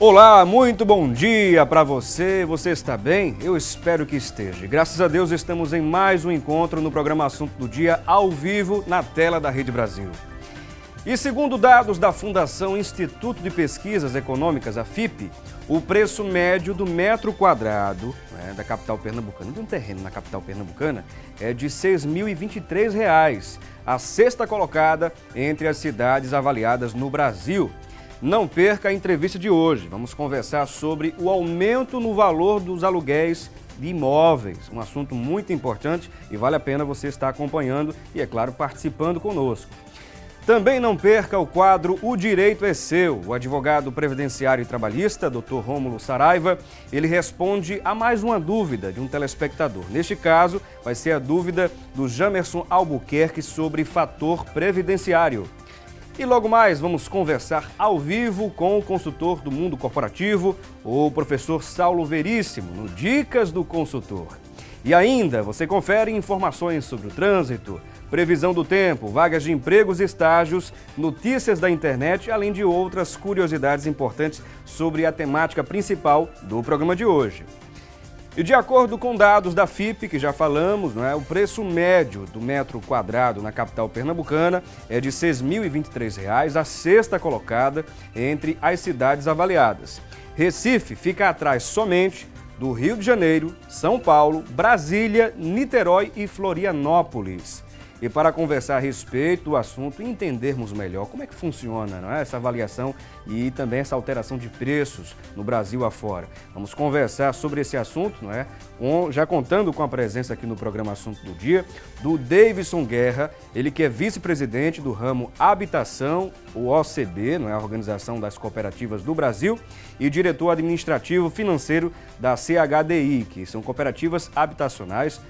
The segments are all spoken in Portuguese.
Olá, muito bom dia para você. Você está bem? Eu espero que esteja. Graças a Deus estamos em mais um encontro no programa Assunto do Dia, ao vivo, na tela da Rede Brasil. E segundo dados da Fundação Instituto de Pesquisas Econômicas, a FIPE, o preço médio do metro quadrado da capital pernambucana, de um terreno na capital pernambucana, é de R$ 6.023, a sexta colocada entre as cidades avaliadas no Brasil. Não perca a entrevista de hoje. Vamos conversar sobre o aumento no valor dos aluguéis de imóveis. Um assunto muito importante e vale a pena você estar acompanhando e, é claro, participando conosco. Também não perca o quadro O Direito é Seu. O advogado previdenciário e trabalhista, Dr. Rômulo Saraiva, ele responde a mais uma dúvida de um telespectador. Neste caso, vai ser a dúvida do Jamerson Albuquerque sobre fator previdenciário. E logo mais vamos conversar ao vivo com o consultor do mundo corporativo, o professor Saulo Veríssimo, no Dicas do Consultor. E ainda você confere informações sobre o trânsito, previsão do tempo, vagas de empregos e estágios, notícias da internet, além de outras curiosidades importantes sobre a temática principal do programa de hoje. E de acordo com dados da FIPE, que já falamos, o preço médio do metro quadrado na capital pernambucana é de R$ 6.023, a sexta colocada entre as cidades avaliadas. Recife fica atrás somente do Rio de Janeiro, São Paulo, Brasília, Niterói e Florianópolis. E para conversar a respeito do assunto e entendermos melhor como é que funciona essa avaliação e também essa alteração de preços no Brasil afora. Vamos conversar sobre esse assunto, já contando com a presença aqui no programa Assunto do Dia, do Davidson Guerra, ele que é vice-presidente do ramo Habitação, o OCB, a Organização das Cooperativas do Brasil, e diretor administrativo financeiro da CHDI, que são cooperativas habitacionais,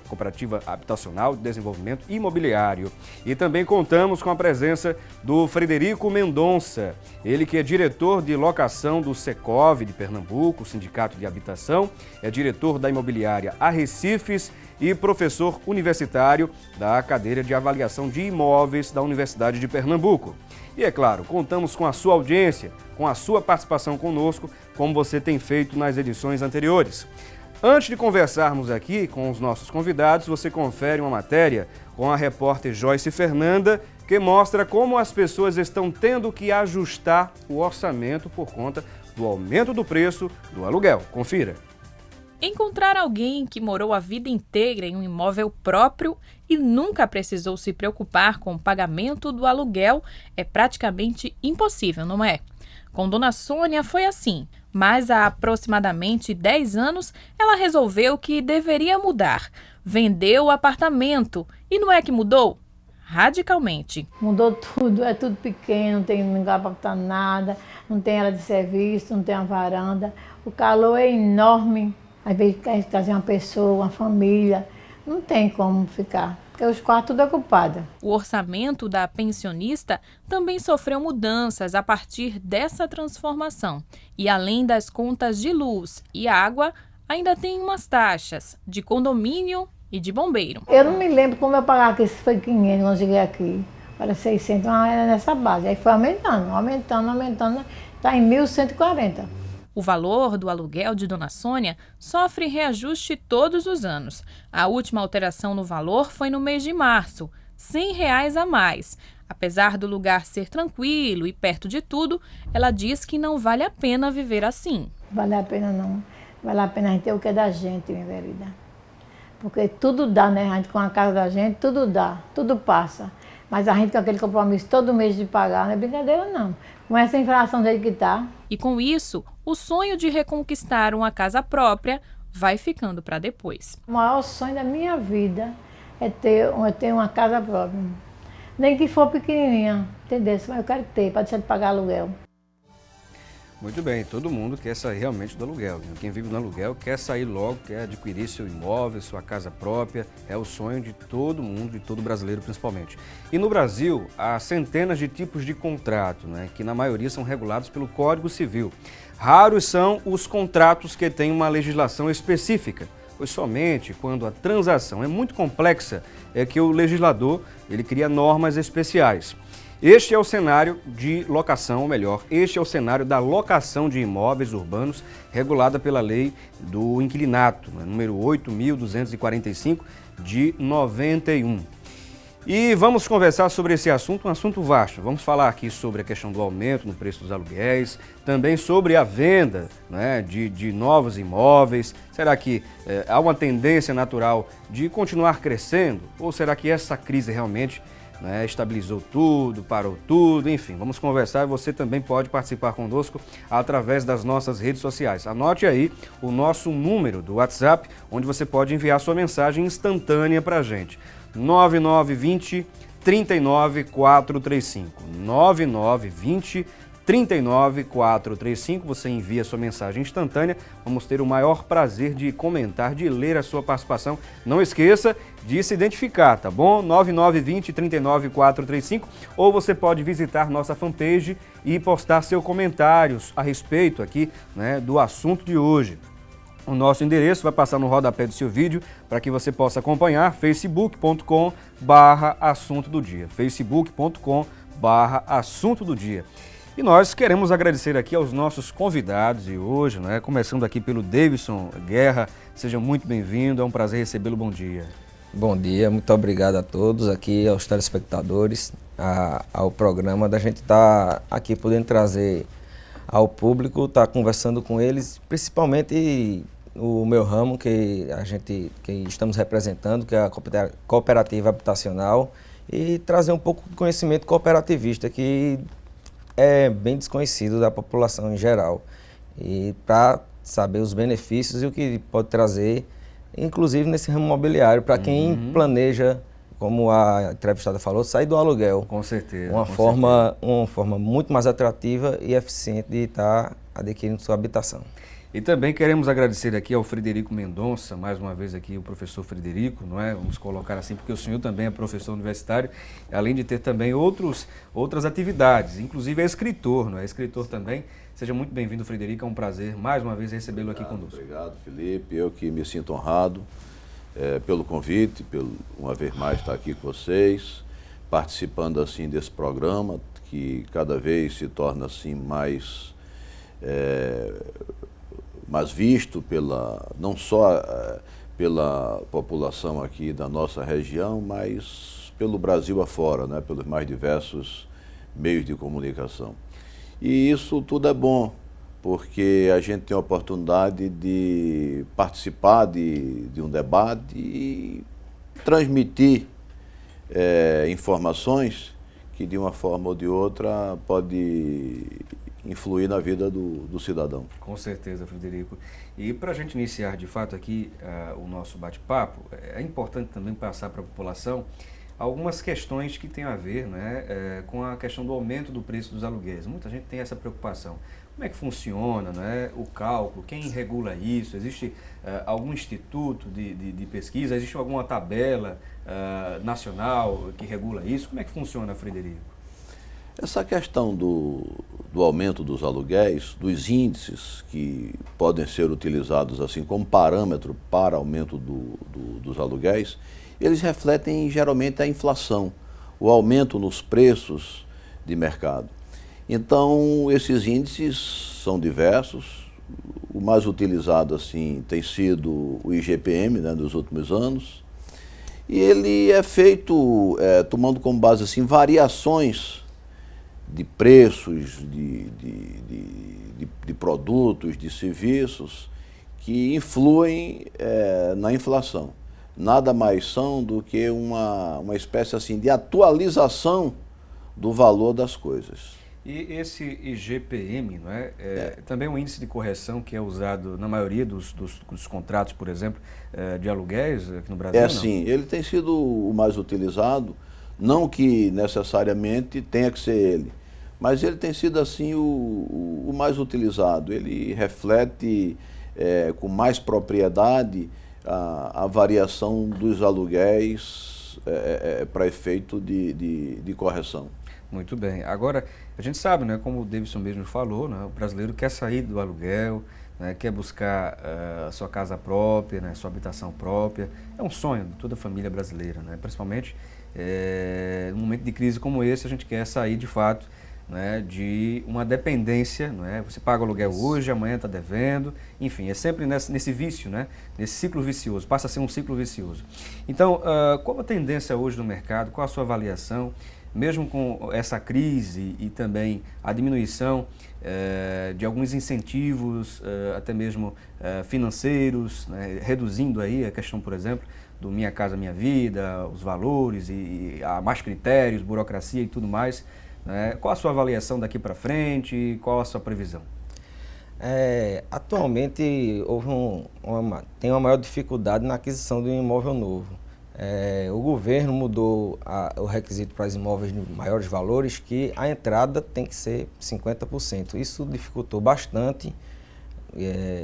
Cooperativa Habitacional de Desenvolvimento Imobiliário. E também contamos com a presença do Frederico Mendonça, ele que é diretor de locação do Secov de Pernambuco, Sindicato de Habitação, é diretor da imobiliária Arrecifes e professor universitário da cadeira de avaliação de imóveis da Universidade de Pernambuco. E é claro, contamos com a sua audiência, com a sua participação conosco, como você tem feito nas edições anteriores. Antes de conversarmos aqui com os nossos convidados, você confere uma matéria com a repórter Joyce Fernanda, que mostra como as pessoas estão tendo que ajustar o orçamento por conta do aumento do preço do aluguel. Confira. Encontrar alguém que morou a vida inteira em um imóvel próprio e nunca precisou se preocupar com o pagamento do aluguel é praticamente impossível, não é? Com Dona Sônia foi assim, mas há aproximadamente 10 anos ela resolveu que deveria mudar. Vendeu o apartamento e não é que mudou? Radicalmente. Mudou tudo, é tudo pequeno, não tem lugar para botar nada, não tem área de serviço, não tem uma varanda. O calor é enorme, às vezes quer trazer uma pessoa, uma família, não tem como ficar. Porque os quartos tudo ocupados. O orçamento da pensionista também sofreu mudanças a partir dessa transformação. E além das contas de luz e água, ainda tem umas taxas de condomínio e de bombeiro. Eu não me lembro como eu pagava, que isso foi 500 quando eu cheguei aqui. Para 600, era nessa base. Aí foi aumentando, está em 1.140. O valor do aluguel de Dona Sônia sofre reajuste todos os anos. A última alteração no valor foi no mês de março, R$ 100 a mais. Apesar do lugar ser tranquilo e perto de tudo, ela diz que não vale a pena viver assim. Vale a pena não. Vale a pena a gente ter o que é da gente, minha querida. Porque tudo dá, A gente com a casa da gente, tudo dá, tudo passa. Mas a gente com aquele compromisso todo mês de pagar, não é brincadeira não. Com essa inflação dele que está. E com isso, o sonho de reconquistar uma casa própria vai ficando para depois. O maior sonho da minha vida é ter uma casa própria. Nem que for pequenininha, entendeu? Mas eu quero ter, para deixar de pagar aluguel. Muito bem, todo mundo quer sair realmente do aluguel. Quem vive no aluguel quer sair logo, quer adquirir seu imóvel, sua casa própria. É o sonho de todo mundo, de todo brasileiro principalmente. E no Brasil, há centenas de tipos de contrato, que na maioria são regulados pelo Código Civil. Raros são os contratos que têm uma legislação específica, pois somente quando a transação é muito complexa é que o legislador ele cria normas especiais. Este é o cenário de locação, ou melhor, este é o cenário da locação de imóveis urbanos regulada pela lei do inquilinato, número 8.245 de 91. E vamos conversar sobre esse assunto, um assunto vasto. Vamos falar aqui sobre a questão do aumento no preço dos aluguéis, também sobre a venda, né, de novos imóveis. Será que há uma tendência natural de continuar crescendo? Ou será que essa crise realmente, né, estabilizou tudo, parou tudo? Enfim, vamos conversar e você também pode participar conosco através das nossas redes sociais. Anote aí o nosso número do WhatsApp, onde você pode enviar sua mensagem instantânea para a gente. 9920 39435. 9920 39435. Você envia sua mensagem instantânea. Vamos ter o maior prazer de comentar, de ler a sua participação. Não esqueça de se identificar, tá bom? 9920 39435. Ou você pode visitar nossa fanpage e postar seus comentários a respeito aqui, né, do assunto de hoje. O nosso endereço vai passar no rodapé do seu vídeo para que você possa acompanhar, facebook.com/assunto do dia, facebook.com/assunto do dia. E nós queremos agradecer aqui aos nossos convidados de hoje, né? Começando aqui pelo Davidson Guerra. Seja muito bem-vindo, é um prazer recebê-lo, bom dia. Bom dia, muito obrigado a todos aqui, aos telespectadores, ao programa, da gente estar aqui podendo trazer ao público, estar conversando com eles, principalmente o meu ramo que estamos representando, que é a cooperativa habitacional, e trazer um pouco de conhecimento cooperativista, que é bem desconhecido da população em geral, e para saber os benefícios e o que pode trazer, inclusive nesse ramo imobiliário, para quem planeja, como a entrevistada falou, sair do aluguel. Com certeza. Uma forma muito mais atrativa e eficiente de estar adquirindo sua habitação. E também queremos agradecer aqui ao Frederico Mendonça, mais uma vez aqui o professor Frederico, não é? Vamos colocar assim, porque o senhor também é professor universitário, além de ter também outras atividades, inclusive é escritor, não é? Escritor também. Seja muito bem-vindo, Frederico, é um prazer mais uma vez recebê-lo aqui conosco. Obrigado, Felipe, eu que me sinto honrado pelo convite, pelo uma vez mais estar aqui com vocês, participando assim desse programa, que cada vez se torna assim mais visto não só pela população aqui da nossa região, mas pelo Brasil afora, né, pelos mais diversos meios de comunicação. E isso tudo é bom, porque a gente tem a oportunidade de participar de um debate e transmitir informações que de uma forma ou de outra pode influir na vida do cidadão. Com certeza, Frederico. E para a gente iniciar de fato aqui o nosso bate-papo, é importante também passar para a população algumas questões que têm a ver, né, com a questão do aumento do preço dos aluguéis. Muita gente tem essa preocupação. Como é que funciona, né, o cálculo? Quem regula isso? Existe algum instituto de pesquisa? Existe alguma tabela nacional que regula isso? Como é que funciona, Frederico? Essa questão do aumento dos aluguéis, dos índices que podem ser utilizados assim como parâmetro para aumento dos aluguéis, eles refletem geralmente a inflação, o aumento nos preços de mercado. Então, esses índices são diversos. O mais utilizado assim tem sido o IGPM, né, nos últimos anos. E ele é feito tomando como base assim variações de preços, de produtos, de serviços que influem na inflação. Nada mais são do que uma espécie assim de atualização do valor das coisas. E esse IGPM, não é? Também é um índice de correção que é usado na maioria dos contratos, por exemplo, de aluguéis aqui no Brasil? Sim, ele tem sido o mais utilizado, não que necessariamente tenha que ser ele, mas ele tem sido assim o mais utilizado. Ele reflete com mais propriedade a variação dos aluguéis para efeito de correção. Muito bem. Agora, a gente sabe, né, como o Davidson mesmo falou, né, o brasileiro quer sair do aluguel, né, quer buscar a sua casa própria, né, sua habitação própria. É um sonho de toda a família brasileira, né? Principalmente num momento de crise como esse, a gente quer sair de fato, né, de uma dependência, não é? Você paga o aluguel hoje, amanhã está devendo, enfim, é sempre nesse vício, né? Nesse ciclo vicioso, passa a ser um ciclo vicioso. Então, qual a tendência hoje no mercado, qual a sua avaliação, mesmo com essa crise e também a diminuição de alguns incentivos, até mesmo financeiros, né, reduzindo aí a questão, por exemplo, do Minha Casa Minha Vida, os valores e há mais critérios, burocracia e tudo mais, né? Qual a sua avaliação daqui para frente? Qual a sua previsão? Atualmente tem uma maior dificuldade na aquisição de um imóvel novo. O governo mudou o requisito para os imóveis de maiores valores, que a entrada tem que ser 50%. Isso dificultou bastante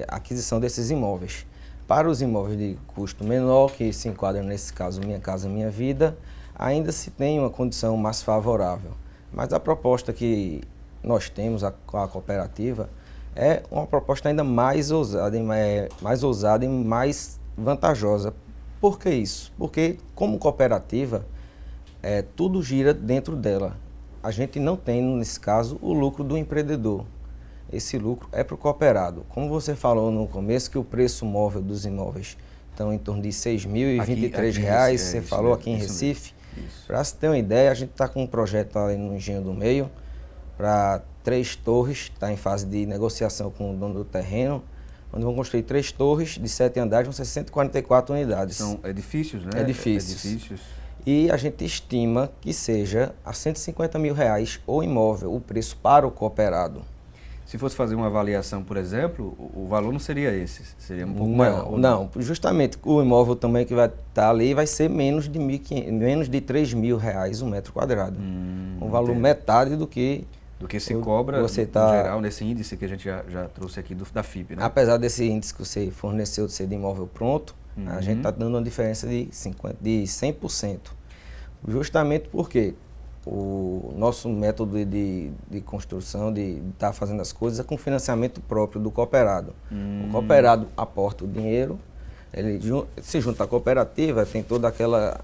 a aquisição desses imóveis. Para os imóveis de custo menor, que se enquadram nesse caso Minha Casa Minha Vida, ainda se tem uma condição mais favorável. Mas a proposta que nós temos com a cooperativa é uma proposta ainda mais ousada e mais vantajosa. Por que isso? Porque como cooperativa, tudo gira dentro dela. A gente não tem, nesse caso, o lucro do empreendedor. Esse lucro é para o cooperado. Como você falou no começo, que o preço móvel dos imóveis estão em torno de R$ 6.023, você falou aqui em Recife. Para se ter uma ideia, a gente está com um projeto ali no Engenho do Meio para 3 torres, está em fase de negociação com o dono do terreno, onde vão construir 3 torres de 7 andares, vão ser 144 unidades. São edifícios, né? Edifícios. E a gente estima que seja a R$ 150 mil o imóvel, o preço para o cooperado. Se fosse fazer uma avaliação, por exemplo, o valor não seria esse, seria um pouco maior. Não, justamente o imóvel também que vai estar ali vai ser menos de R$ 3 mil um metro quadrado. Um valor metade do que se cobra no geral nesse índice que a gente já trouxe aqui da FIP, né? Apesar desse índice que você forneceu de ser de imóvel pronto, a gente está dando uma diferença de 100%. Justamente porque o nosso método de construção, de estar fazendo as coisas, é com financiamento próprio do cooperado. O cooperado aporta o dinheiro, ele se junta à cooperativa, tem toda aquela...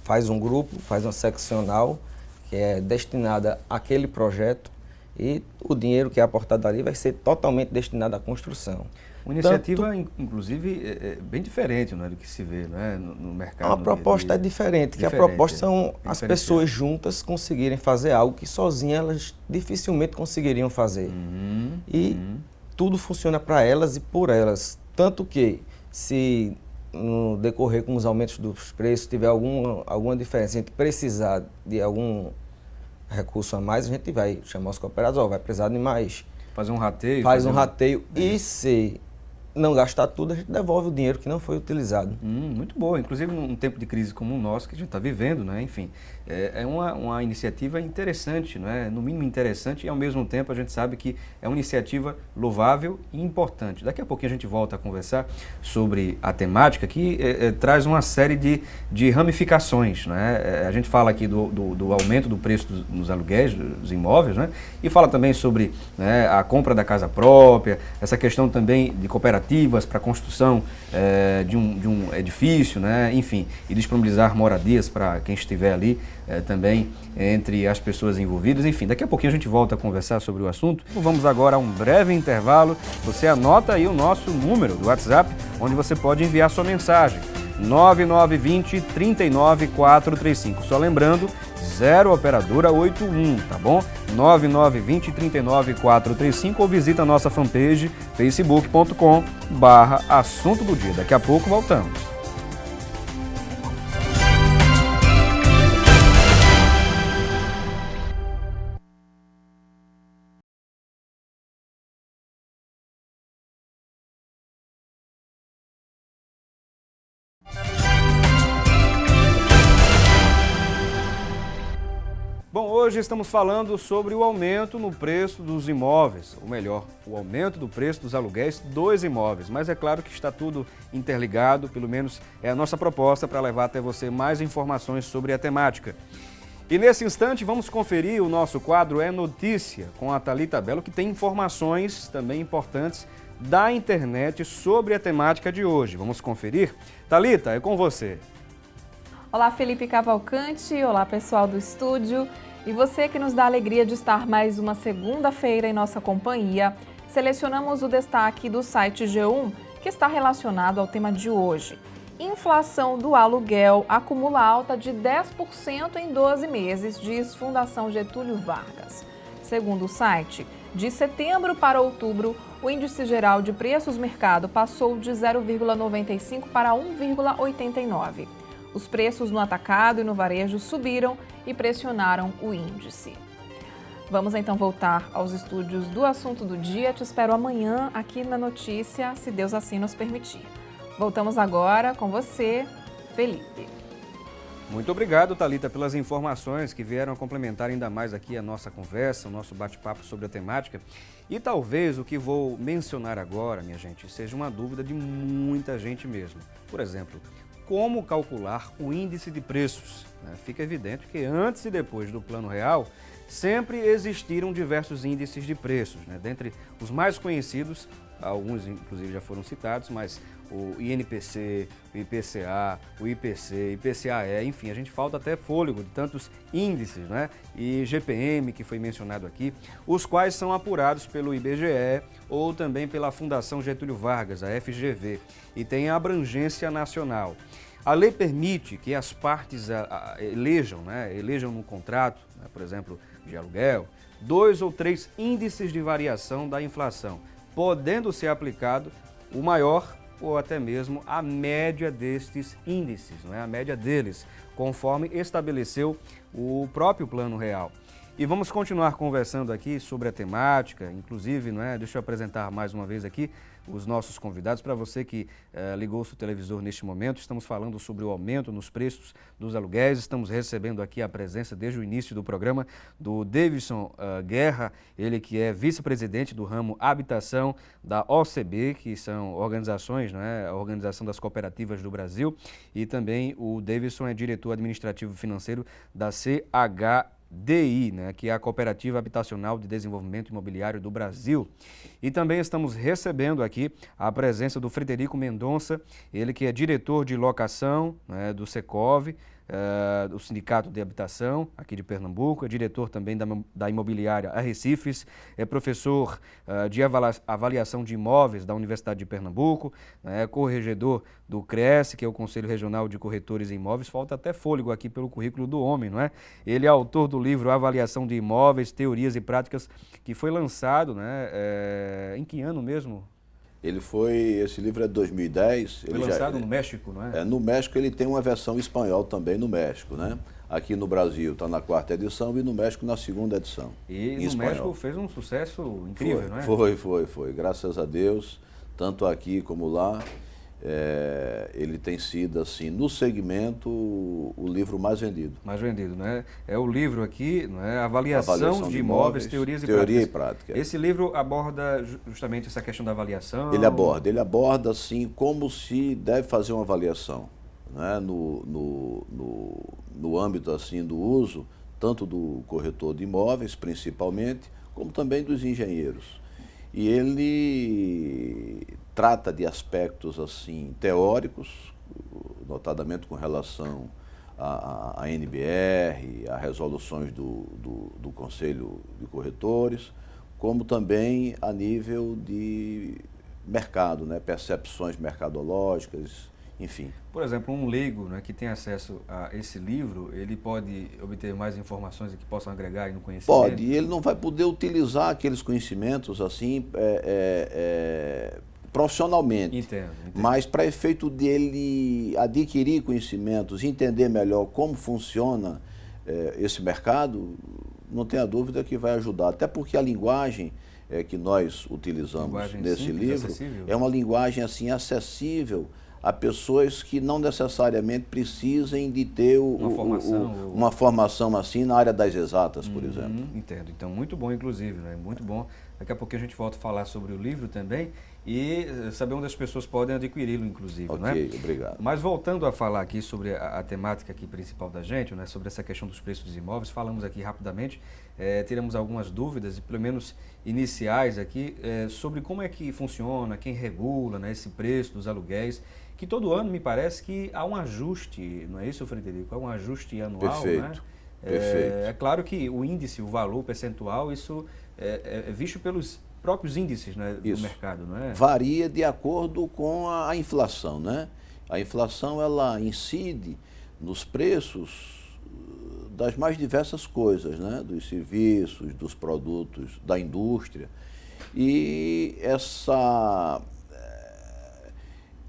faz um grupo, faz uma seccional, que é destinada àquele projeto, e o dinheiro que é aportado ali vai ser totalmente destinado à construção. Uma iniciativa, inclusive, bem diferente, não é, do que se vê, né, no mercado. A proposta é diferente, que a proposta são as pessoas juntas conseguirem fazer algo que sozinhas elas dificilmente conseguiriam fazer. Tudo funciona para elas e por elas. Tanto que, se no decorrer com os aumentos dos preços tiver alguma diferença, a gente precisar de algum recurso a mais, a gente vai chamar os cooperados, vai precisar de mais. Fazer um rateio. Faz um rateio e se não gastar tudo, a gente devolve o dinheiro que não foi utilizado. Muito boa, inclusive num tempo de crise como o nosso que a gente está vivendo, né? Enfim, é uma iniciativa interessante, né? No mínimo interessante, e ao mesmo tempo a gente sabe que é uma iniciativa louvável e importante. Daqui a pouquinho a gente volta a conversar sobre a temática que traz uma série de ramificações, né? A gente fala aqui do aumento do preço dos aluguéis, dos imóveis, né? E fala também sobre, né, a compra da casa própria, essa questão também de cooperativas para a construção de um edifício, né? Enfim, e disponibilizar moradias para quem estiver ali também entre as pessoas envolvidas. Enfim, daqui a pouquinho a gente volta a conversar sobre o assunto. Vamos agora a um breve intervalo. Você anota aí o nosso número do WhatsApp, onde você pode enviar sua mensagem. 9920 39435. Só lembrando, 0 operadora 81, tá bom? 9920 39435 ou visita a nossa fanpage facebook.com/assunto do dia. Daqui a pouco voltamos. Bom, hoje estamos falando sobre o aumento no preço dos imóveis, ou melhor, o aumento do preço dos aluguéis dos imóveis. Mas é claro que está tudo interligado, pelo menos é a nossa proposta para levar até você mais informações sobre a temática. E nesse instante vamos conferir o nosso quadro É Notícia com a Thalita Bello, que tem informações também importantes da internet sobre a temática de hoje. Vamos conferir? Thalita, é com você. Olá, Felipe Cavalcante. Olá, pessoal do estúdio. E você que nos dá a alegria de estar mais uma segunda-feira em nossa companhia, selecionamos o destaque do site G1, que está relacionado ao tema de hoje. Inflação do aluguel acumula alta de 10% em 12 meses, diz Fundação Getúlio Vargas. Segundo o site, de setembro para outubro, o índice geral de preços mercado passou de 0,95 para 1,89. Os preços no atacado e no varejo subiram e pressionaram o índice. Vamos então voltar aos estúdios do Assunto do Dia. Te espero amanhã aqui na Notícia, se Deus assim nos permitir. Voltamos agora com você, Felipe. Muito obrigado, Thalita, pelas informações que vieram complementar ainda mais aqui a nossa conversa, o nosso bate-papo sobre a temática. E talvez o que vou mencionar agora, minha gente, seja uma dúvida de muita gente mesmo. Por exemplo, como calcular o índice de preços? Fica evidente que antes e depois do Plano Real, sempre existiram diversos índices de preços. Dentre os mais conhecidos, alguns inclusive já foram citados, mas o INPC, o IPCA, o IPC, IPCAE, enfim, a gente falta até fôlego de tantos índices, E GPM, que foi mencionado aqui, os quais são apurados pelo IBGE ou também pela Fundação Getúlio Vargas, a FGV, e tem abrangência nacional. A lei permite que as partes elejam no contrato, por exemplo, de aluguel, 2 ou 3 índices de variação da inflação, podendo ser aplicado o maior ou até mesmo a média destes índices, a média deles, conforme estabeleceu o próprio Plano Real. E vamos continuar conversando aqui sobre a temática, inclusive, deixa eu apresentar mais uma vez aqui os nossos convidados. Para você que ligou o seu televisor neste momento, estamos falando sobre o aumento nos preços dos aluguéis. Estamos recebendo aqui a presença desde o início do programa do Davidson Guerra, ele que é vice-presidente do ramo Habitação da OCB, que são organizações, a Organização das Cooperativas do Brasil, e também o Davidson é diretor administrativo financeiro da CHDI, que é a Cooperativa Habitacional de Desenvolvimento Imobiliário do Brasil. E também estamos recebendo aqui a presença do Frederico Mendonça, ele que é diretor de locação do Secov, do Sindicato de Habitação aqui de Pernambuco, é diretor também da imobiliária Arrecifes, é professor de avaliação de imóveis da Universidade de Pernambuco, é corregedor do CRES, que é o Conselho Regional de Corretores em Imóveis. Falta até fôlego aqui pelo currículo do homem, Ele é autor do livro Avaliação de Imóveis, Teorias e Práticas, que foi lançado, em que ano mesmo? Esse livro é de 2010. Foi lançado no México, No México ele tem uma versão em espanhol também no México, Aqui no Brasil está na 4ª edição e no México na 2ª edição. E no México fez um sucesso incrível, Foi. Graças a Deus, tanto aqui como lá. Ele tem sido, assim, no segmento, o livro mais vendido. Mais vendido, É o livro aqui, Avaliação de Imóveis, Teoria e Práticas. Esse livro aborda justamente essa questão da avaliação? Ele aborda, assim, como se deve fazer uma avaliação, no âmbito, assim, do uso, tanto do corretor de imóveis, principalmente, como também dos engenheiros. E ele trata de aspectos assim teóricos, notadamente com relação à NBR, a resoluções do Conselho de Corretores, como também a nível de mercado, percepções mercadológicas, enfim. Por exemplo, um leigo que tem acesso a esse livro, ele pode obter mais informações que possam agregar aí no conhecimento? Pode, e ele não vai poder utilizar aqueles conhecimentos assim profissionalmente. Entendo. Mas para efeito dele adquirir conhecimentos, entender melhor como funciona esse mercado, não tenha dúvida que vai ajudar. Até porque a linguagem que nós utilizamos nesse simples, livro acessível. É uma linguagem assim acessível a pessoas que não necessariamente precisem de ter uma formação assim na área das exatas, por exemplo. Entendo. Então, muito bom, inclusive, muito bom Daqui a pouquinho a gente volta a falar sobre o livro também e saber onde as pessoas podem adquiri-lo, inclusive. Ok, né? obrigado. Mas voltando a falar aqui sobre a temática aqui principal da gente, né, sobre essa questão dos preços dos imóveis, falamos aqui rapidamente, tiramos algumas dúvidas, e pelo menos iniciais aqui, sobre como é que funciona, quem regula, né, esse preço dos aluguéis, que todo ano me parece que há um ajuste, não é isso, Frederico? Há um ajuste anual, Perfeito, né? perfeito. É claro que o índice, o valor, o percentual, isso é visto pelos próprios índices, né, do mercado, não é? Varia de acordo com a inflação, né? A inflação, ela incide nos preços das mais diversas coisas, né? Dos serviços, dos produtos, da indústria. E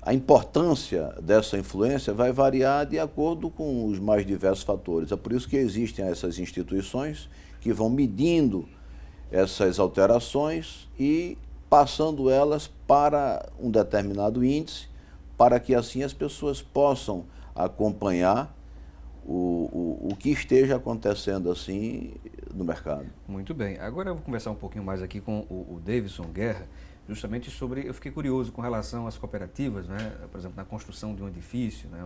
a importância dessa influência vai variar de acordo com os mais diversos fatores. É por isso que existem essas instituições que vão medindo essas alterações e passando elas para um determinado índice, para que assim as pessoas possam acompanhar o que esteja acontecendo assim no mercado. Muito bem. Agora eu vou conversar um pouquinho mais aqui com o Davidson Guerra, justamente sobre, eu fiquei curioso com relação às cooperativas, né? Por exemplo, na construção de um edifício, né?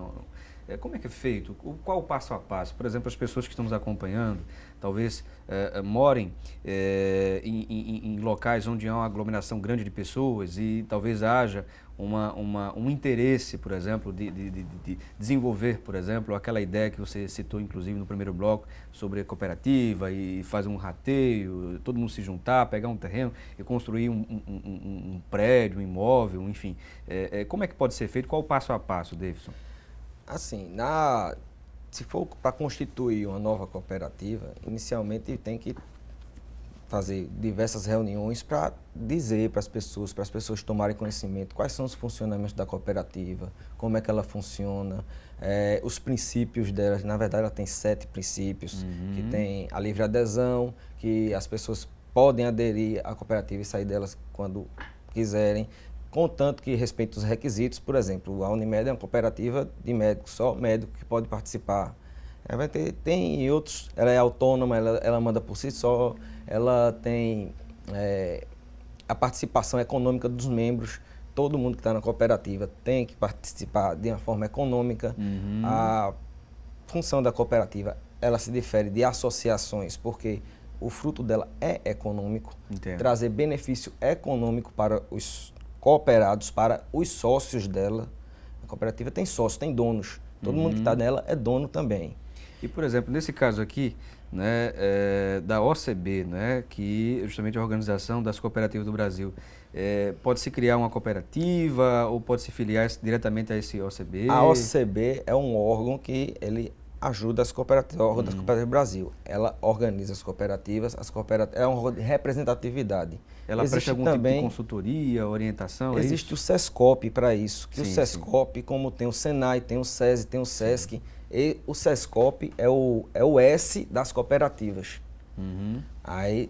Como é que é feito? Qual o passo a passo? Por exemplo, as pessoas que estão nos acompanhando, talvez morem em locais onde há uma aglomeração grande de pessoas e talvez haja um interesse, por exemplo, de desenvolver, por exemplo, aquela ideia que você citou, inclusive, no primeiro bloco, sobre a cooperativa e fazer um rateio, todo mundo se juntar, pegar um terreno e construir um prédio, um imóvel, enfim. Como é que pode ser feito? Qual o passo a passo, Davidson? Assim, se for para constituir uma nova cooperativa, inicialmente tem que fazer diversas reuniões para dizer para as pessoas tomarem conhecimento quais são os funcionamentos da cooperativa, como é que ela funciona, os princípios dela. Na verdade, ela tem 7 princípios, que tem a livre adesão, que as pessoas podem aderir à cooperativa e sair delas quando quiserem, contanto que respeite os requisitos. Por exemplo, a Unimed é uma cooperativa de médicos, só médico que pode participar. Tem outros, ela é autônoma, ela manda por si só, ela tem a participação econômica dos membros, todo mundo que está na cooperativa tem que participar de uma forma econômica. A função da cooperativa, ela se difere de associações, porque o fruto dela é econômico, trazer benefício econômico para os cooperados, para os sócios dela. A cooperativa tem sócios, tem donos. Todo mundo que está nela é dono também. E, por exemplo, nesse caso aqui, né, da OCB, né, que é justamente a Organização das Cooperativas do Brasil, pode-se criar uma cooperativa ou pode-se filiar diretamente a esse OCB? A OCB é um órgão que ele ajuda as cooperativas, o órgão das cooperativas do Brasil. Ela organiza as cooperativas, é um órgão de representatividade. Ela presta algum tipo de consultoria, orientação? Existe o SESCOP para isso. O SESCOP, como tem o SENAI, tem o SESI, tem o SESC, e o SESCOP é o S das cooperativas. Aí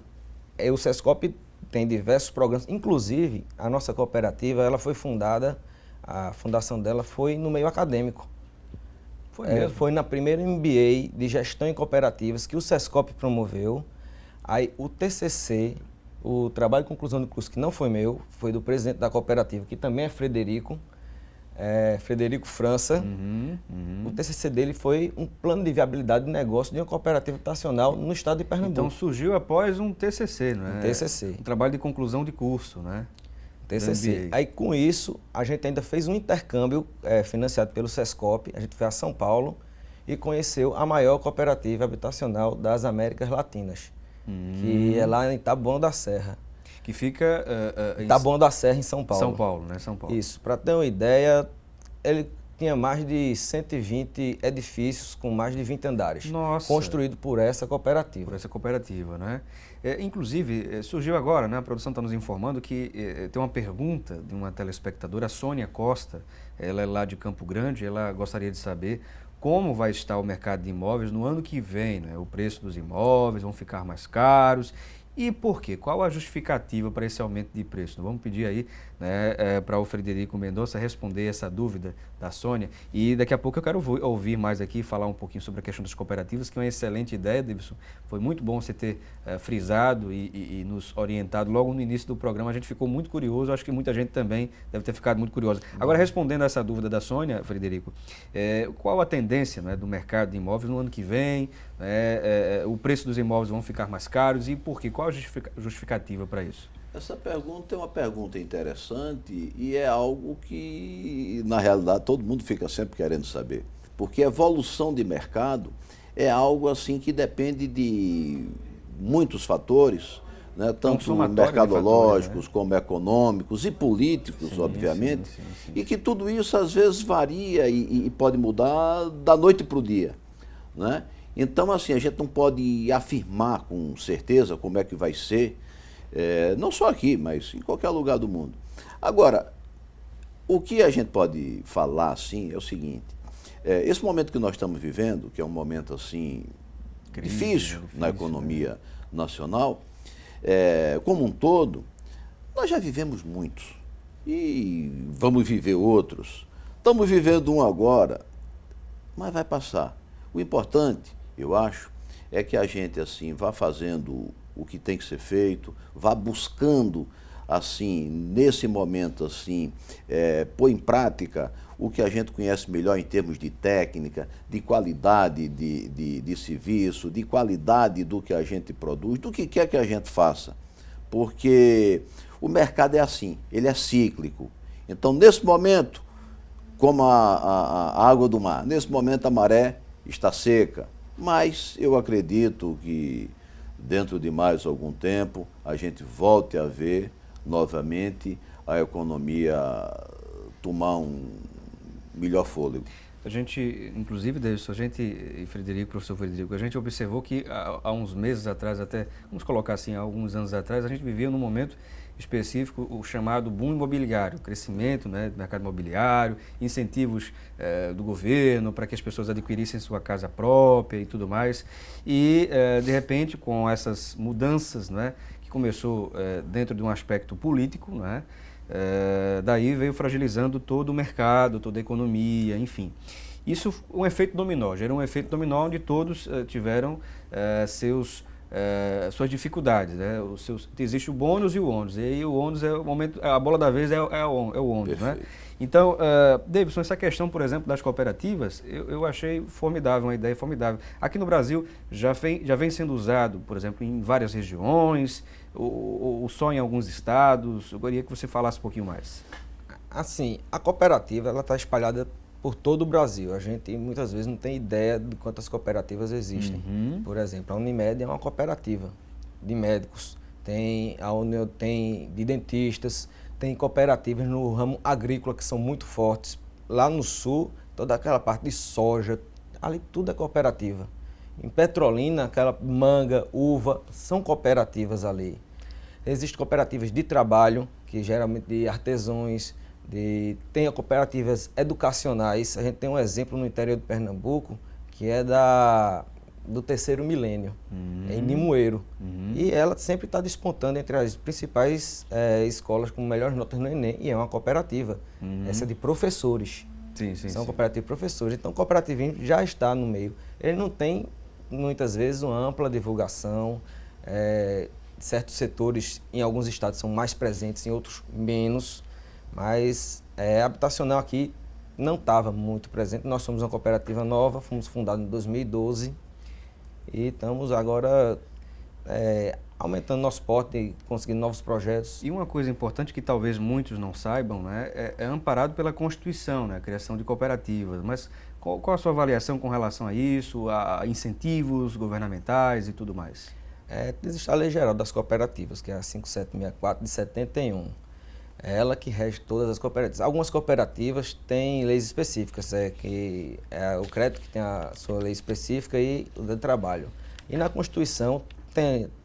o SESCOP tem diversos programas, inclusive a nossa cooperativa, ela foi fundada, a fundação dela foi no meio acadêmico. Foi na primeira MBA de Gestão em Cooperativas que o SESCOP promoveu. Aí o TCC, o trabalho de conclusão do curso, que não foi meu, foi do presidente da cooperativa, que também é Frederico França. O TCC dele foi um plano de viabilidade de negócio de uma cooperativa habitacional no estado de Pernambuco. Então surgiu após um TCC, não é? Um TCC. Um trabalho de conclusão de curso, né? TCC. Aí com isso, a gente ainda fez um intercâmbio financiado pelo SESCOP. A gente foi a São Paulo e conheceu a maior cooperativa habitacional das Américas Latinas, que é lá em Taboão da Serra. Que fica... Taboão da Serra, em São Paulo. São Paulo, né? São Paulo. Isso. Para ter uma ideia, ele tinha mais de 120 edifícios com mais de 20 andares. Nossa! Construído por essa cooperativa. Por essa cooperativa, né? Inclusive, surgiu agora, né? A produção está nos informando que tem uma pergunta de uma telespectadora, a Sônia Costa, ela é lá de Campo Grande, ela gostaria de saber como vai estar o mercado de imóveis no ano que vem, né? O preço dos imóveis vão ficar mais caros. E por quê? Qual a justificativa para esse aumento de preço? Vamos pedir aí né, para o Frederico Mendonça responder essa dúvida da Sônia. E daqui a pouco eu quero ouvir mais aqui, falar um pouquinho sobre a questão das cooperativas, que é uma excelente ideia, Davidson. Foi muito bom você ter frisado e nos orientado logo no início do programa. A gente ficou muito curioso, acho que muita gente também deve ter ficado muito curiosa. Agora, respondendo a essa dúvida da Sônia, Frederico, qual a tendência, né, do mercado de imóveis no ano que vem? O preço dos imóveis vão ficar mais caros e por quê? Qual a justificativa para isso? Essa pergunta é uma pergunta interessante e é algo que, na realidade, todo mundo fica sempre querendo saber. Porque a evolução de mercado é algo assim que depende de muitos fatores, né? Tanto mercadológicos, como econômicos e políticos, obviamente, sim. E que tudo isso às vezes varia e pode mudar da noite para o dia, né? Então, assim, a gente não pode afirmar com certeza como é que vai ser, não só aqui, mas em qualquer lugar do mundo. Agora, o que a gente pode falar, assim, é o seguinte, esse momento que nós estamos vivendo, que é um momento, assim, difícil na economia nacional, como um todo, nós já vivemos muitos e vamos viver outros. Estamos vivendo um agora, mas vai passar. O importante, eu acho, é que a gente, assim, vá fazendo o que tem que ser feito, vá buscando, assim, nesse momento, assim, pôr em prática o que a gente conhece melhor em termos de técnica, de qualidade de serviço, de qualidade do que a gente produz, do que quer que a gente faça. Porque o mercado é assim, ele é cíclico. Então, nesse momento, como a água do mar, nesse momento a maré está seca, mas eu acredito que dentro de mais algum tempo a gente volte a ver novamente a economia tomar um melhor fôlego. A gente, inclusive, Davidson, professor Frederico, a gente observou que há uns meses atrás, até, vamos colocar assim, há alguns anos atrás, a gente vivia num momento específico o chamado boom imobiliário, crescimento, né, do mercado imobiliário, incentivos do governo para que as pessoas adquirissem sua casa própria e tudo mais. E, de repente, com essas mudanças, né, que começou dentro de um aspecto político, né, daí veio fragilizando todo o mercado, toda a economia, enfim. Isso um efeito dominó, gerou um efeito dominó onde todos tiveram suas dificuldades, né? Existe o bônus e o ônus, e aí o ônus é o momento, a bola da vez é o ônus, né? Então, Davidson, essa questão, por exemplo, das cooperativas, eu achei formidável, uma ideia formidável. Aqui no Brasil já vem sendo usado, por exemplo, em várias regiões, ou só em alguns estados. Eu gostaria que você falasse um pouquinho mais. Assim, a cooperativa ela está espalhada por todo o Brasil. A gente muitas vezes não tem ideia de quantas cooperativas existem. Por exemplo, a Unimed é uma cooperativa de médicos, tem de dentistas, tem cooperativas no ramo agrícola que são muito fortes. Lá no sul, toda aquela parte de soja, ali tudo é cooperativa. Em Petrolina, aquela manga, uva, são cooperativas ali. Existem cooperativas de trabalho, que geralmente de artesãos, tem cooperativas educacionais. A gente tem um exemplo no interior de Pernambuco, que é do terceiro milênio, em Limoeiro. E ela sempre está despontando entre as principais escolas com melhores notas no Enem, e é uma cooperativa. Essa é de professores. São cooperativas de professores. Então, o cooperativismo já está no meio. Ele não tem, muitas vezes, uma ampla divulgação. Certos setores, em alguns estados, são mais presentes, em outros menos. Mas habitacional aqui não estava muito presente. Nós somos uma cooperativa nova, fomos fundados em 2012 e estamos agora aumentando nosso porte e conseguindo novos projetos. E uma coisa importante que talvez muitos não saibam, né, é amparado pela Constituição, né, a criação de cooperativas. Mas qual a sua avaliação com relação a isso, a incentivos governamentais e tudo mais? Existe a Lei Geral das Cooperativas, que é a 5764 de 71. É ela que rege todas as cooperativas. Algumas cooperativas têm leis específicas, que é o crédito que tem a sua lei específica e o de trabalho. E na Constituição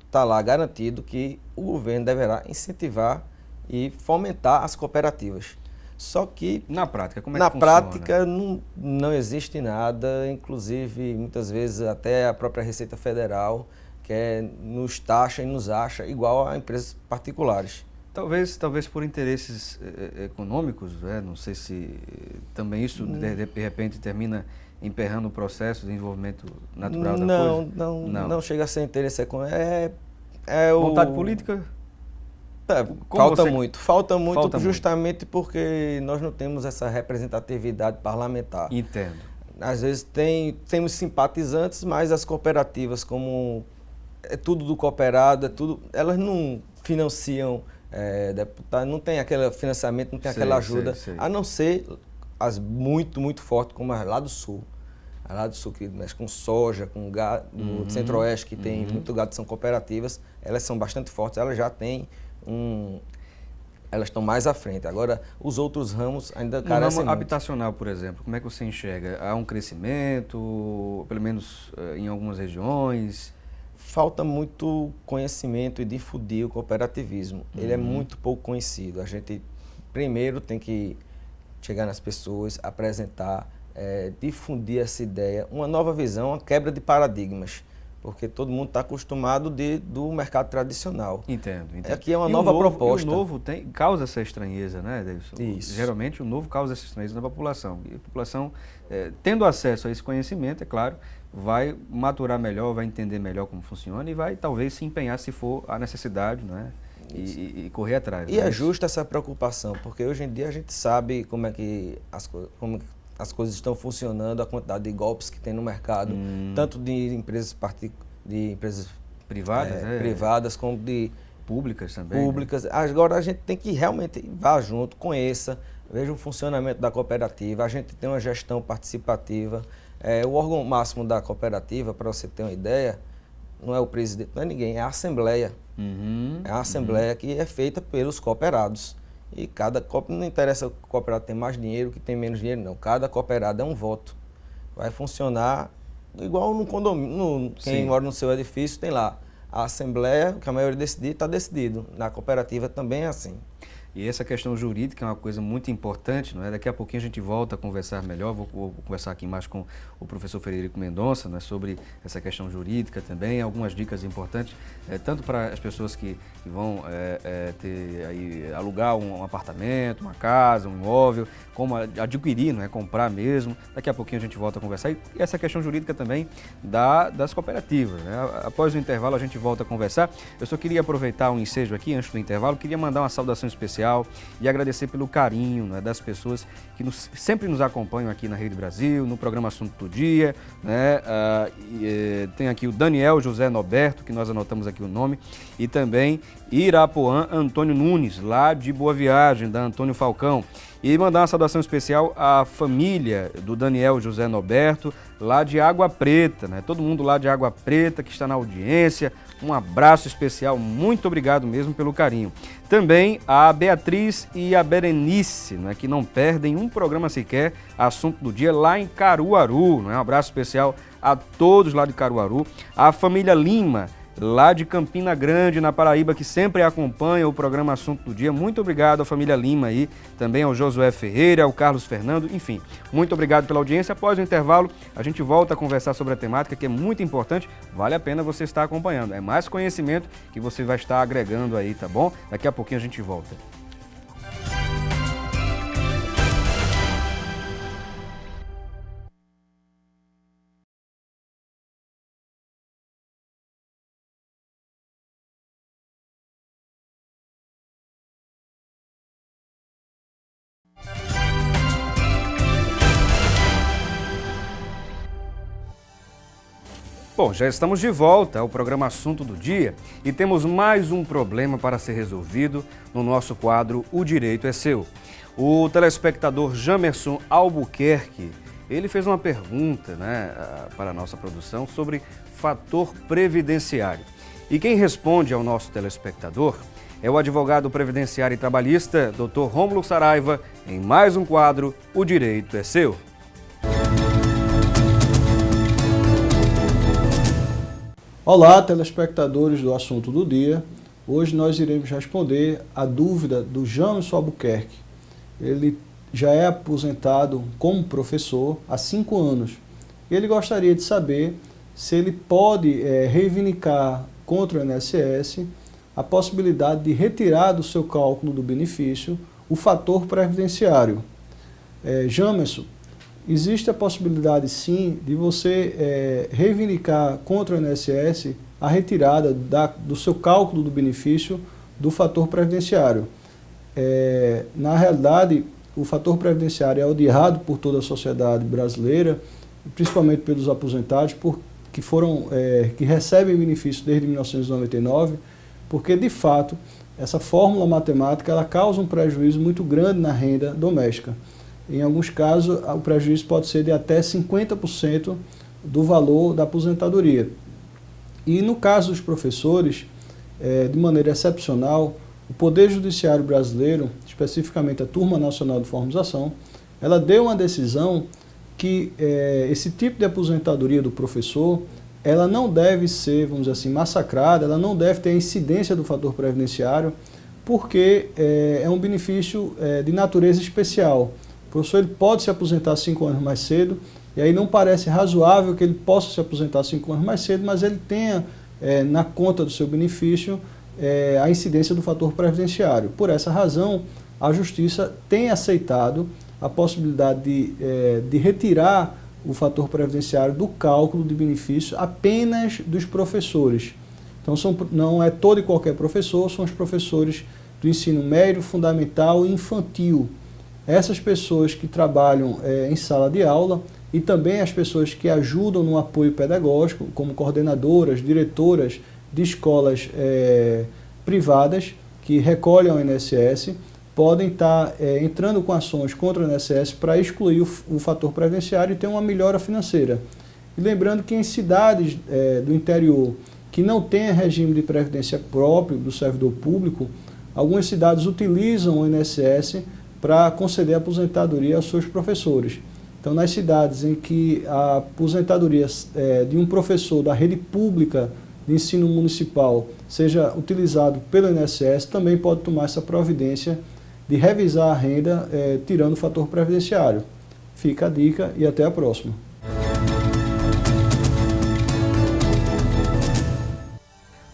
está lá garantido que o governo deverá incentivar e fomentar as cooperativas. Só que na prática, como é que funciona? Na prática não existe nada, inclusive muitas vezes até a própria Receita Federal nos taxa e nos acha igual a empresas particulares. Talvez por interesses econômicos, né? Não sei se também isso de repente termina emperrando o processo de desenvolvimento natural da coisa. Não chega a ser interesse econômico. Vontade política? Falta muito justamente porque nós não temos essa representatividade parlamentar. Entendo. Às vezes temos simpatizantes, mas as cooperativas, como é tudo do cooperado, elas não financiam deputado, não tem aquele financiamento, não tem aquela ajuda, a não ser as muito fortes, como as lá do Sul. Lá do Sul, que mexe com soja, com gado, no Centro-Oeste, que tem muito gado, são cooperativas, elas são bastante fortes, elas já têm elas estão mais à frente. Agora, os outros ramos ainda carecem muito. No ramo habitacional, por exemplo, como é que você enxerga? Há um crescimento, pelo menos em algumas regiões? Falta muito conhecimento e difundir o cooperativismo. Ele é muito pouco conhecido. A gente primeiro tem que chegar nas pessoas, apresentar, difundir essa ideia, uma nova visão, uma quebra de paradigmas. Porque todo mundo está acostumado do mercado tradicional. Entendo. Aqui é uma nova proposta. E o novo causa essa estranheza, né, Davidson? Isso. Geralmente o novo causa essa estranheza na população. E a população, tendo acesso a esse conhecimento, é claro, vai maturar melhor, vai entender melhor como funciona e vai talvez se empenhar se for a necessidade, né? E correr atrás. E é justa essa preocupação, porque hoje em dia a gente sabe como é que as coisas estão funcionando, a quantidade de golpes que tem no mercado, tanto de empresas privadas como de públicas também. Públicas. Né? Agora a gente tem que realmente vá junto, conheça, veja o funcionamento da cooperativa, a gente tem uma gestão participativa. O órgão máximo da cooperativa, para você ter uma ideia, não é o presidente, não é ninguém, é a Assembleia. É a Assembleia que é feita pelos cooperados. E não interessa o cooperado tem mais dinheiro, que tem menos dinheiro, não. Cada cooperado é um voto. Vai funcionar igual no condomínio. Quem mora no seu edifício tem lá a Assembleia, que a maioria decidir, está decidido. Na cooperativa também é assim. E essa questão jurídica é uma coisa muito importante, não é? Daqui a pouquinho a gente volta a conversar melhor, vou conversar aqui mais com o professor Frederico Mendonça, né, sobre essa questão jurídica também, algumas dicas importantes, tanto para as pessoas que vão alugar um apartamento, uma casa, um imóvel, como adquirir, não é? Comprar mesmo. Daqui a pouquinho a gente volta a conversar. E essa questão jurídica também das cooperativas, né? Após o intervalo a gente volta a conversar. Eu só queria aproveitar um ensejo aqui, antes do intervalo, queria mandar uma saudação especial e agradecer pelo carinho, né, das pessoas que sempre nos acompanham aqui na Rede Brasil, no programa Assunto do Dia, né? Tem aqui o Daniel José Noberto, que nós anotamos aqui o nome, e também Irapuã Antônio Nunes, lá de Boa Viagem, da Antônio Falcão. E mandar uma saudação especial à família do Daniel José Noberto, lá de Água Preta, né? Todo mundo lá de Água Preta que está na audiência, um abraço especial, muito obrigado mesmo pelo carinho. Também a Beatriz e a Berenice, né? Que não perdem um programa sequer, Assunto do Dia, lá em Caruaru, né? Um abraço especial a todos lá de Caruaru. A família Lima, lá de Campina Grande, na Paraíba, que sempre acompanha o programa Assunto do Dia. Muito obrigado à família Lima aí, também ao Josué Ferreira, ao Carlos Fernando, enfim. Muito obrigado pela audiência. Após o intervalo, a gente volta a conversar sobre a temática, que é muito importante, vale a pena você estar acompanhando. É mais conhecimento que você vai estar agregando aí, tá bom? Daqui a pouquinho a gente volta. Bom, já estamos de volta ao programa Assunto do Dia e temos mais um problema para ser resolvido no nosso quadro O Direito é Seu. O telespectador Jamerson Albuquerque, ele fez uma pergunta, né, para a nossa produção sobre fator previdenciário. E quem responde ao nosso telespectador é o advogado previdenciário e trabalhista, Dr. Rômulo Saraiva, em mais um quadro O Direito é Seu. Olá, telespectadores do Assunto do Dia. Hoje nós iremos responder a dúvida do Jamerson Albuquerque. Ele já é aposentado como professor há 5 anos. Ele gostaria de saber se ele pode reivindicar contra o INSS a possibilidade de retirar do seu cálculo do benefício o fator previdenciário. Jamerson, existe a possibilidade sim de você reivindicar contra o INSS a retirada do seu cálculo do benefício do fator previdenciário. Na realidade, o fator previdenciário é odiado por toda a sociedade brasileira, principalmente pelos aposentados, que recebem benefício desde 1999, porque de fato essa fórmula matemática ela causa um prejuízo muito grande na renda doméstica. Em alguns casos, o prejuízo pode ser de até 50% do valor da aposentadoria. E no caso dos professores, de maneira excepcional, o Poder Judiciário brasileiro, especificamente a Turma Nacional de Formalização, ela deu uma decisão que esse tipo de aposentadoria do professor, ela não deve ser, vamos dizer assim, massacrada, ela não deve ter a incidência do fator previdenciário, porque é um benefício de natureza especial. O professor ele pode se aposentar 5 anos mais cedo, e aí não parece razoável que ele possa se aposentar 5 anos mais cedo, mas ele tenha na conta do seu benefício a incidência do fator previdenciário. Por essa razão, a Justiça tem aceitado a possibilidade de retirar o fator previdenciário do cálculo de benefício apenas dos professores. Então, não é todo e qualquer professor, são os professores do ensino médio, fundamental e infantil. Essas pessoas que trabalham em sala de aula e também as pessoas que ajudam no apoio pedagógico, como coordenadoras, diretoras de escolas privadas que recolhem ao INSS, podem estar entrando com ações contra o INSS para excluir o fator previdenciário e ter uma melhora financeira. E lembrando que em cidades do interior que não têm regime de previdência próprio do servidor público, algumas cidades utilizam o INSS para conceder aposentadoria aos seus professores. Então, nas cidades em que a aposentadoria de um professor da rede pública de ensino municipal seja utilizado pelo INSS, também pode tomar essa providência de revisar a renda, tirando o fator previdenciário. Fica a dica e até a próxima.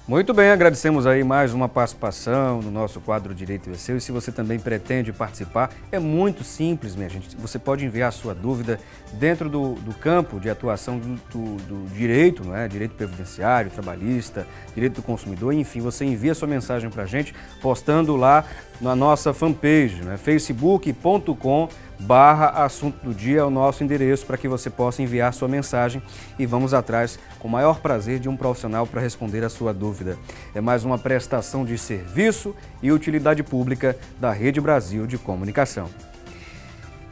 Muito bem, agradecemos aí mais uma participação no nosso quadro Direito é Seu. E se você também pretende participar, é muito simples, minha gente. Você pode enviar a sua dúvida dentro do campo de atuação do direito, não é? Direito previdenciário, trabalhista, direito do consumidor, enfim, você envia sua mensagem para a gente postando lá na nossa fanpage, né? facebook.com/assunto do dia é o nosso endereço para que você possa enviar sua mensagem e vamos atrás com o maior prazer de um profissional para responder a sua dúvida. É mais uma prestação de serviço e utilidade pública da Rede Brasil de Comunicação.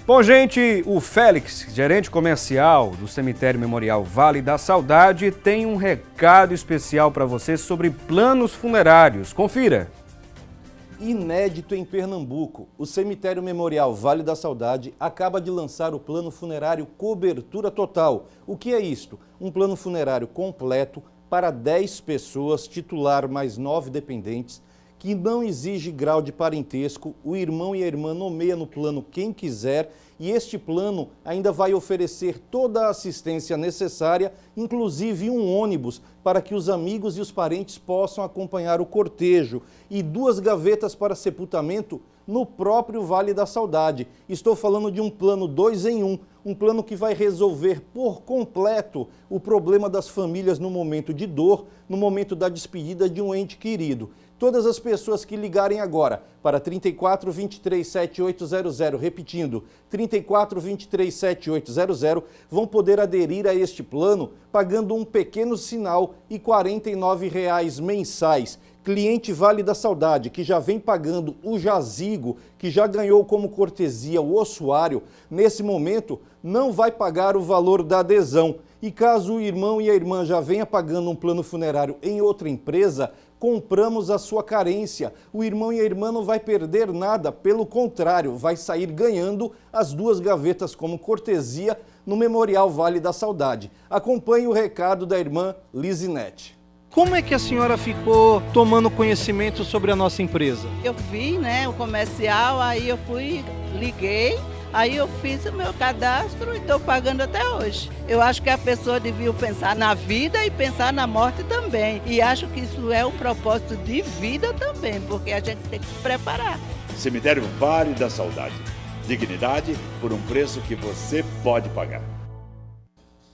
Bom, gente, o Félix, gerente comercial do Cemitério Memorial Vale da Saudade, tem um recado especial para você sobre planos funerários. Confira! Inédito em Pernambuco, o Cemitério Memorial Vale da Saudade acaba de lançar o plano funerário Cobertura Total. O que é isto? Um plano funerário completo para 10 pessoas, titular mais 9 dependentes, que não exige grau de parentesco, o irmão e a irmã nomeia no plano quem quiser e este plano ainda vai oferecer toda a assistência necessária, inclusive um ônibus, para que os amigos e os parentes possam acompanhar o cortejo e 2 gavetas para sepultamento no próprio Vale da Saudade. Estou falando de um plano 2 em 1, um plano que vai resolver por completo o problema das famílias no momento de dor, no momento da despedida de um ente querido. Todas as pessoas que ligarem agora para 34 23 7800, repetindo, 34 23 7800, vão poder aderir a este plano pagando um pequeno sinal e R$ 49,00 mensais. Cliente Vale da Saudade, que já vem pagando o jazigo, que já ganhou como cortesia o ossuário, nesse momento não vai pagar o valor da adesão. E caso o irmão e a irmã já venha pagando um plano funerário em outra empresa, compramos a sua carência. O irmão e a irmã não vai perder nada, pelo contrário, vai sair ganhando as 2 gavetas como cortesia no Memorial Vale da Saudade. Acompanhe o recado da irmã Lizinete. Como é que a senhora ficou tomando conhecimento sobre a nossa empresa? Eu vi, o comercial, aí eu liguei, Aí eu fiz o meu cadastro e estou pagando até hoje. Eu acho que a pessoa devia pensar na vida e pensar na morte também. E acho que isso é um propósito de vida também, porque a gente tem que se preparar. Cemitério Vale da Saudade. Dignidade por um preço que você pode pagar.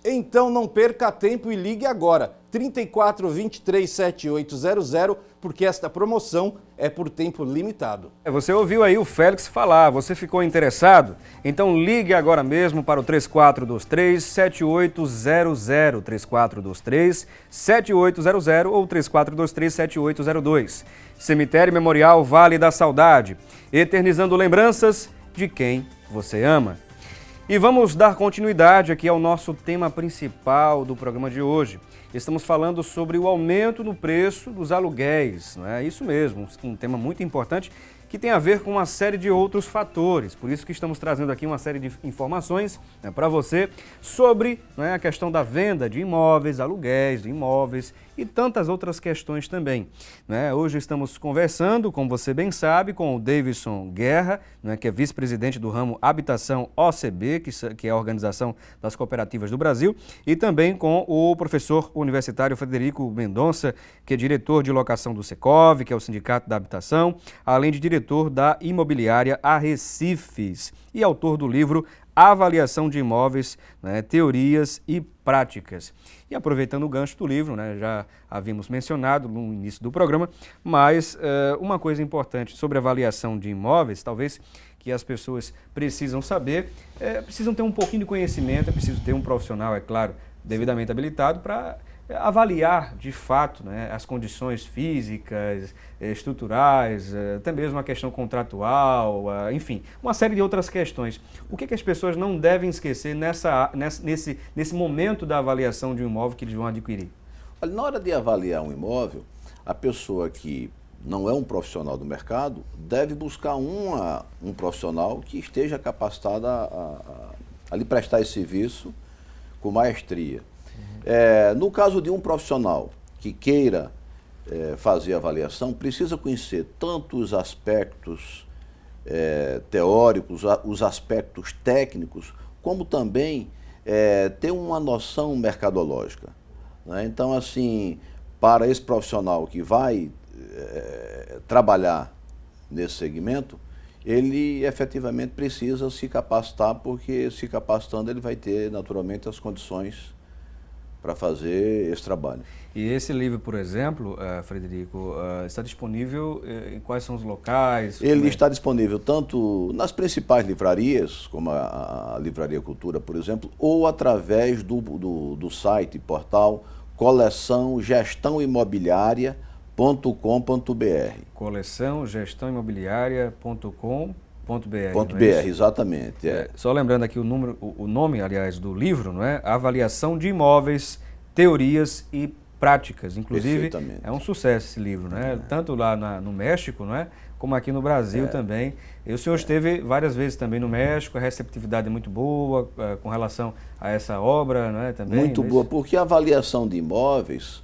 Então não perca tempo e ligue agora, 34 23 7800, porque esta promoção é por tempo limitado. Você ouviu aí o Félix falar, você ficou interessado? Então ligue agora mesmo para o 3423-7800, 3423-7800 ou 3423-7802. Cemitério Memorial Vale da Saudade, eternizando lembranças de quem você ama. E vamos dar continuidade aqui ao nosso tema principal do programa de hoje. Estamos falando sobre o aumento no preço dos aluguéis, não é? Isso mesmo, um tema muito importante que tem a ver com uma série de outros fatores. Por isso que estamos trazendo aqui uma série de informações, né, para você sobre, né, a questão da venda de imóveis, aluguéis de imóveis e tantas outras questões também, né? Hoje estamos conversando, como você bem sabe, com o Davidson Guerra, né, que é vice-presidente do ramo Habitação OCB, que é a Organização das Cooperativas do Brasil, e também com o professor universitário Frederico Mendonça, que é diretor de locação do Secov, que é o Sindicato da Habitação, além de diretor da imobiliária Arrecifes e autor do livro Avaliação de Imóveis, né, Teorias e Práticas. E aproveitando o gancho do livro, né, já havíamos mencionado no início do programa, mas uma coisa importante sobre avaliação de imóveis, talvez que as pessoas precisam saber, precisam ter um pouquinho de conhecimento, é preciso ter um profissional, é claro, devidamente habilitado para avaliar de fato, né, as condições físicas, estruturais, até mesmo a questão contratual, enfim, uma série de outras questões. O que as pessoas não devem esquecer nesse momento da avaliação de um imóvel que eles vão adquirir? Olha, na hora de avaliar um imóvel, a pessoa que não é um profissional do mercado deve buscar um profissional que esteja capacitado a lhe prestar esse serviço com maestria. No caso de um profissional que queira fazer avaliação, precisa conhecer tanto os aspectos teóricos, os aspectos técnicos, como também ter uma noção mercadológica, né? Então, assim, para esse profissional que vai trabalhar nesse segmento, ele efetivamente precisa se capacitar, porque se capacitando ele vai ter naturalmente as condições para fazer esse trabalho. E esse livro, por exemplo, Frederico, está disponível em quais são os locais? Ele está disponível tanto nas principais livrarias, como a Livraria Cultura, por exemplo, ou através do site, portal coleçãogestãoimobiliaria.com.br. coleçãogestãoimobiliaria.com.br. Exatamente. Só lembrando aqui o nome, aliás, do livro, não é? Avaliação de Imóveis, Teorias e Práticas. Inclusive, é um sucesso esse livro, né? Tanto lá no México, não é? Como aqui no Brasil também. E o senhor esteve várias vezes também no México, a receptividade é muito boa com relação a essa obra, não é? Também, muito boa, porque a avaliação de imóveis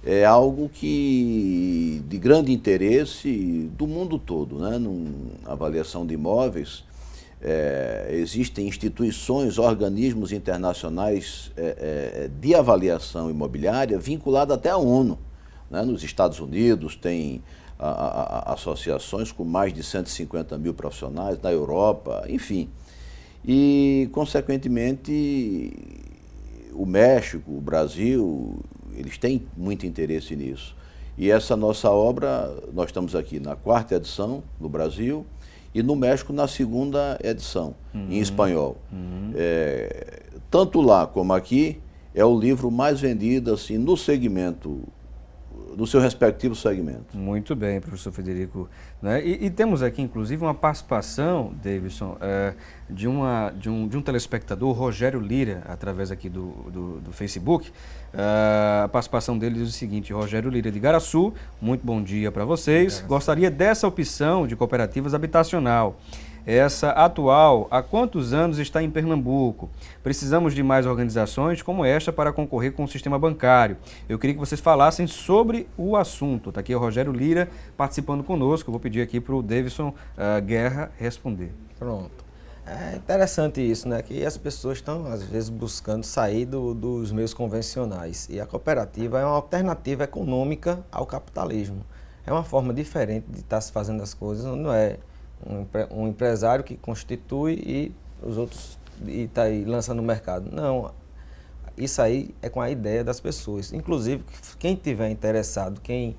é algo de grande interesse do mundo todo, né? Na avaliação de imóveis, existem instituições, organismos internacionais de avaliação imobiliária vinculados até à ONU, né? Nos Estados Unidos tem associações com mais de 150 mil profissionais, na Europa, enfim. E, consequentemente, o México, o Brasil, eles têm muito interesse nisso. E essa nossa obra, nós estamos aqui na 4ª edição no Brasil e no México na 2ª edição, em espanhol. Tanto lá como aqui, é o livro mais vendido assim, no segmento, no seu respectivo segmento. Muito bem, professor Frederico. Né? E temos aqui, inclusive, uma participação, Davidson, de um telespectador, Rogério Lira, através aqui do Facebook. A participação dele diz o seguinte: Rogério Lira de Igaraçu, muito bom dia para vocês. Gostaria dessa opção de cooperativas habitacional. Essa atual, há quantos anos está em Pernambuco? Precisamos de mais organizações como esta para concorrer com o sistema bancário. Eu queria que vocês falassem sobre o assunto. Está aqui o Rogério Lira participando conosco. Eu vou pedir aqui para o Davidson Guerra responder. Pronto. É interessante isso, né? Que as pessoas estão, às vezes, buscando sair dos meios convencionais. E a cooperativa é uma alternativa econômica ao capitalismo. É uma forma diferente de estar se fazendo as coisas, não é um empresário que constitui e os outros está aí lançando no mercado. Não, isso aí é com a ideia das pessoas. Inclusive, quem tiver interessado, quem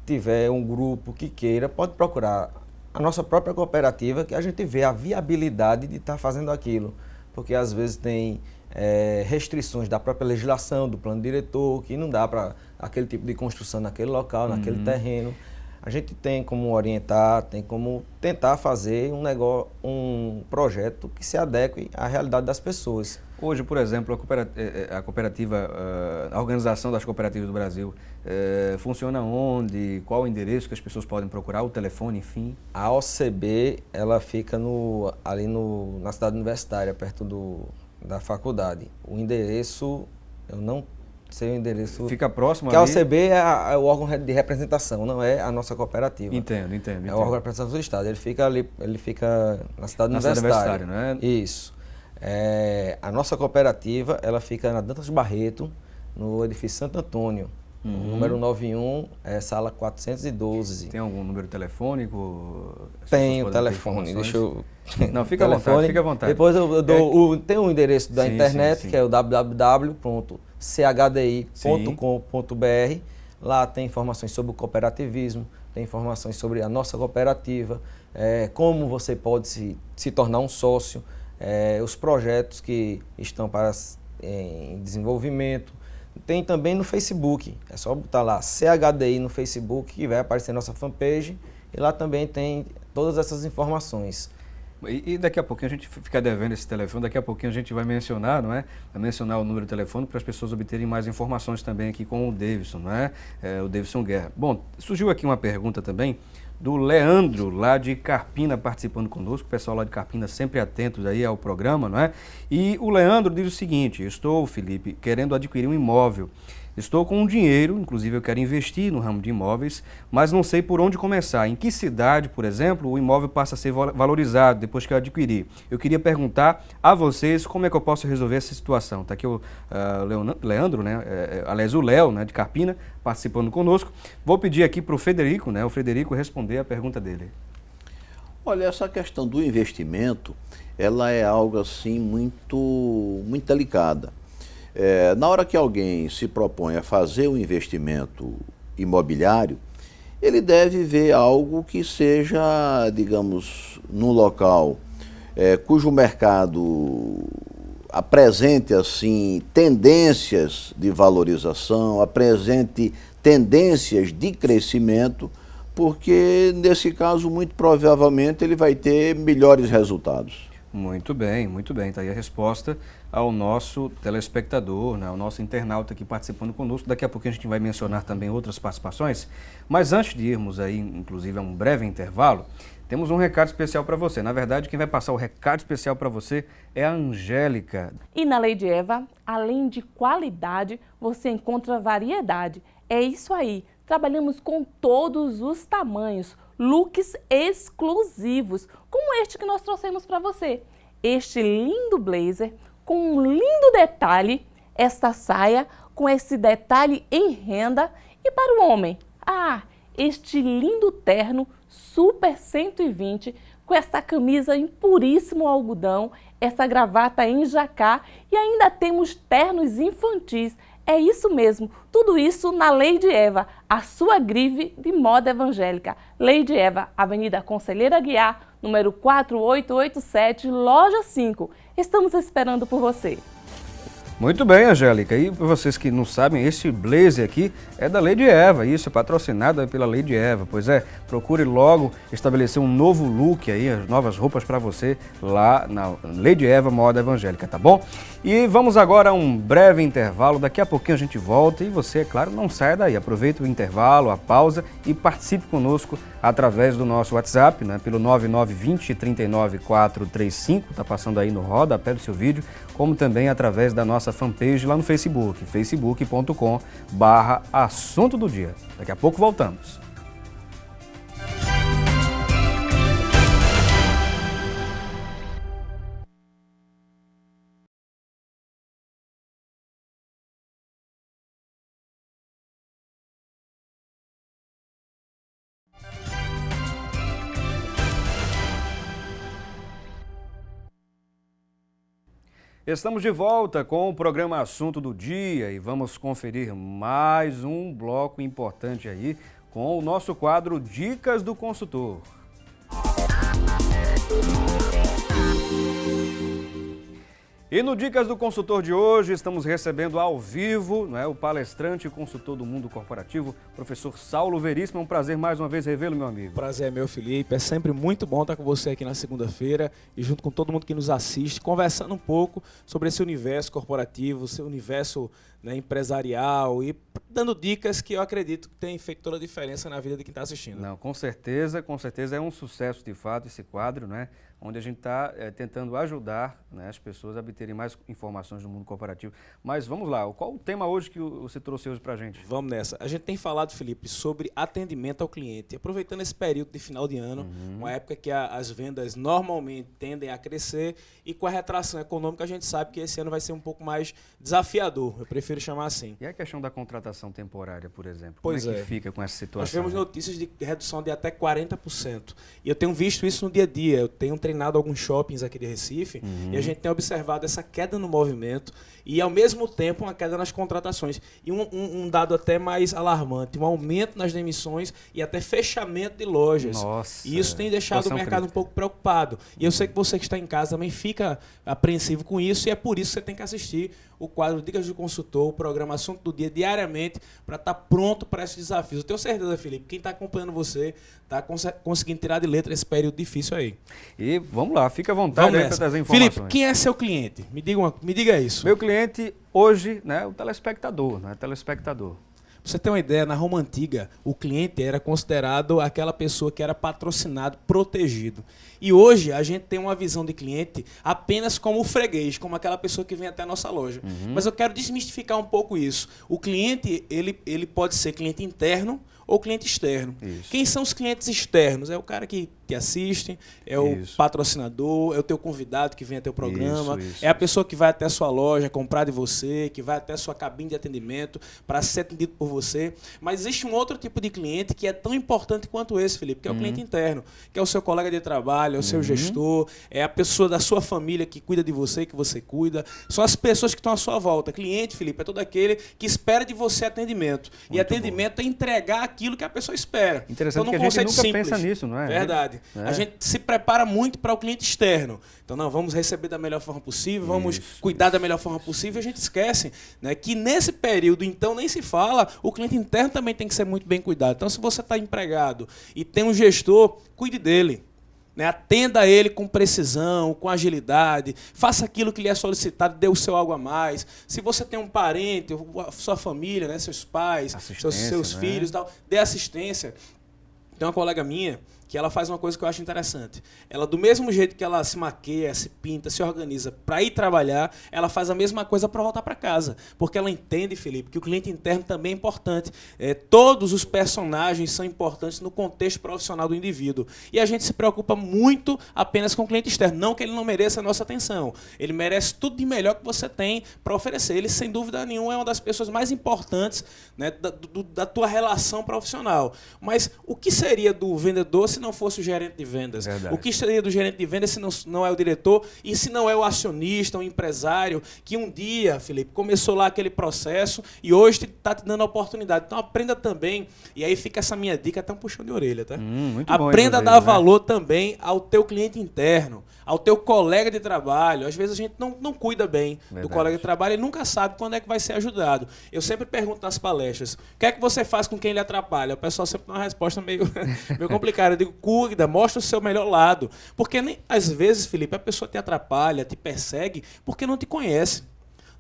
tiver um grupo que queira, pode procurar a nossa própria cooperativa, que a gente vê a viabilidade de estar fazendo aquilo. Porque às vezes tem restrições da própria legislação, do plano diretor, que não dá para aquele tipo de construção naquele local, naquele terreno. A gente tem como orientar, tem como tentar fazer um projeto que se adeque à realidade das pessoas. Hoje, por exemplo, a cooperativa, a Organização das Cooperativas do Brasil, funciona onde? Qual o endereço que as pessoas podem procurar? O telefone, enfim? A OCB, ela fica ali na cidade universitária, perto da faculdade. O endereço, eu não sei o endereço. Fica próximo ali? Porque a OCB é o órgão de representação, não é a nossa cooperativa. Entendo. É o órgão de representação do Estado. Ele fica na cidade universitária. Não é? Isso. A nossa cooperativa, ela fica na Dantas Barreto, no edifício Santo Antônio. O número 91, sala 412. Tem algum número telefônico? Tem o telefone, deixa eu... Não, fica à vontade. Depois eu dou tem um endereço da internet, que é o www.chdi.com.br. Lá tem informações sobre o cooperativismo, tem informações sobre a nossa cooperativa, como você pode se tornar um sócio, os projetos que estão em desenvolvimento. Tem também no Facebook, é só botar lá CHDI no Facebook que vai aparecer nossa fanpage e lá também tem todas essas informações. E daqui a pouquinho a gente fica devendo esse telefone, daqui a pouquinho a gente vai mencionar, não é? Vai mencionar o número de telefone para as pessoas obterem mais informações também aqui com o Davidson, não é? O Davidson Guerra. Bom, surgiu aqui uma pergunta também do Leandro, lá de Carpina, participando conosco, o pessoal lá de Carpina sempre atentos aí ao programa, não é? E o Leandro diz o seguinte: estou, Felipe, querendo adquirir um imóvel. Estou com um dinheiro, inclusive eu quero investir no ramo de imóveis, mas não sei por onde começar. Em que cidade, por exemplo, o imóvel passa a ser valorizado depois que eu adquirir? Eu queria perguntar a vocês como é que eu posso resolver essa situação. Está aqui o Leandro, né? Aliás, o Léo, né, de Carpina, participando conosco. Vou pedir aqui para o Frederico, né, responder a pergunta dele. Olha, essa questão do investimento, ela é algo assim muito delicada. Na hora que alguém se propõe a fazer um investimento imobiliário, ele deve ver algo que seja, digamos, num local cujo mercado apresente assim tendências de valorização, apresente tendências de crescimento, porque nesse caso muito provavelmente ele vai ter melhores resultados. Muito bem, está aí a resposta ao nosso telespectador, né, ao nosso internauta aqui participando conosco. Daqui a pouquinho a gente vai mencionar também outras participações, mas antes de irmos aí, inclusive, a um breve intervalo, temos um recado especial para você. Na verdade, quem vai passar o recado especial para você é a Angélica. E na Lei de Eva, além de qualidade, você encontra variedade. É isso aí, trabalhamos com todos os tamanhos, looks exclusivos, como este que nós trouxemos para você. Este lindo blazer com um lindo detalhe, esta saia com esse detalhe em renda. E para o homem, este lindo terno super 120 com essa camisa em puríssimo algodão, essa gravata em jacá e ainda temos ternos infantis. É isso mesmo, tudo isso na Lady Eva, a sua grife de moda evangélica. Lady Eva, Avenida Conselheira Aguiar, número 4887, loja 5. Estamos esperando por você. Muito bem, Angélica. E para vocês que não sabem, esse blazer aqui é da Lady Eva, isso é patrocinado pela Lady Eva. Pois é, procure logo estabelecer um novo look aí, as novas roupas para você lá na Lady Eva Moda Evangélica, tá bom? E vamos agora a um breve intervalo, daqui a pouquinho a gente volta e você, é claro, não saia daí. Aproveite o intervalo, a pausa e participe conosco através do nosso WhatsApp, né, pelo 9920 39435, tá passando aí no rodapé do seu vídeo, como também através da nossa fanpage lá no Facebook, facebook.com/assunto do dia. Daqui a pouco voltamos. Estamos de volta com o programa Assunto do Dia e vamos conferir mais um bloco importante aí com o nosso quadro Dicas do Consultor. E no Dicas do Consultor de hoje, estamos recebendo ao vivo, o palestrante e consultor do mundo corporativo, professor Saulo Veríssimo. É um prazer mais uma vez revê-lo, meu amigo. Prazer é meu, Felipe. É sempre muito bom estar com você aqui na segunda-feira e junto com todo mundo que nos assiste, conversando um pouco sobre esse universo corporativo, seu universo empresarial e dando dicas que eu acredito que tem feito toda a diferença na vida de quem está assistindo. Não, com certeza é um sucesso de fato esse quadro, onde a gente está tentando ajudar as pessoas a obterem mais informações do mundo corporativo. Mas vamos lá, qual o tema hoje que você trouxe hoje para a gente? Vamos nessa. A gente tem falado, Felipe, sobre atendimento ao cliente. Aproveitando esse período de final de ano, uma época que as vendas normalmente tendem a crescer e com a retração econômica a gente sabe que esse ano vai ser um pouco mais desafiador, eu prefiro chamar assim. E a questão da contratação temporária, por exemplo? Pois Como é que fica com essa situação? Nós tivemos notícias de redução de até 40%. E eu tenho visto isso no dia a dia. Eu tenho treinado alguns shoppings aqui de Recife e a gente tem observado essa queda no movimento e, ao mesmo tempo, uma queda nas contratações. E um dado até mais alarmante, um aumento nas demissões e até fechamento de lojas. Nossa, e isso tem deixado o mercado um pouco preocupado. E eu sei que você que está em casa também fica apreensivo com isso e é por isso que você tem que assistir o quadro Dicas do Consultor, o programa Assunto do Dia, diariamente, para estar pronto para esses desafios. Eu tenho certeza, Felipe, quem está acompanhando você está conseguindo tirar de letra esse período difícil aí. E vamos lá, fica à vontade para trazer informações. Felipe, quem é seu cliente? Me diga isso. Meu cliente hoje, o telespectador, telespectador. Pra você ter uma ideia, na Roma Antiga, o cliente era considerado aquela pessoa que era patrocinado, protegido. E hoje a gente tem uma visão de cliente apenas como freguês, como aquela pessoa que vem até a nossa loja. Mas eu quero desmistificar um pouco isso. O cliente, ele pode ser cliente interno ou cliente externo. Isso. Quem são os clientes externos? É o cara que te assiste, é o patrocinador, é o teu convidado que vem até o programa, é a pessoa que vai até a sua loja comprar de você, que vai até a sua cabine de atendimento para ser atendido por você. Mas existe um outro tipo de cliente que é tão importante quanto esse, Felipe, que é o cliente interno, que é o seu colega de trabalho, é o seu gestor, é a pessoa da sua família que cuida de você, que você cuida. São as pessoas que estão à sua volta. Cliente, Felipe, é todo aquele que espera de você atendimento. Muito e atendimento é entregar aquilo que a pessoa espera. Interessante então, que a gente nunca pensa nisso, não é? Verdade. A gente se prepara muito para o cliente externo. Então, não, vamos receber da melhor forma possível, vamos cuidar da melhor forma possível. A gente esquece que nesse período, então, nem se fala, o cliente interno também tem que ser muito bem cuidado. Então, se você está empregado e tem um gestor, cuide dele. Atenda ele com precisão, com agilidade, faça aquilo que lhe é solicitado, dê o seu algo a mais. Se você tem um parente, sua família, seus pais, seus filhos, tal, dê assistência. Tem uma colega minha que ela faz uma coisa que eu acho interessante. Ela, do mesmo jeito que ela se maqueia, se pinta, se organiza para ir trabalhar, ela faz a mesma coisa para voltar para casa. Porque ela entende, Felipe, que o cliente interno também é importante. Todos os personagens são importantes no contexto profissional do indivíduo. E a gente se preocupa muito apenas com o cliente externo. Não que ele não mereça a nossa atenção. Ele merece tudo de melhor que você tem para oferecer. Ele, sem dúvida nenhuma, é uma das pessoas mais importantes da tua relação profissional. Mas o que seria do vendedor se não fosse o gerente de vendas? Verdade. O que seria do gerente de vendas se não é o diretor e se não é o acionista, o empresário, que um dia, Felipe, começou lá aquele processo e hoje está te dando a oportunidade. Então aprenda também, e aí fica essa minha dica, até um puxão de orelha, tá? Muito aprenda a dar valor também ao teu cliente interno, ao teu colega de trabalho. Às vezes a gente não cuida bem do colega de trabalho e nunca sabe quando é que vai ser ajudado. Eu sempre pergunto nas palestras, o que é que você faz com quem lhe atrapalha? O pessoal sempre dá uma resposta meio complicada. Eu digo, cuida, mostra o seu melhor lado. Porque às vezes, Felipe, a pessoa te atrapalha, te persegue, porque não te conhece.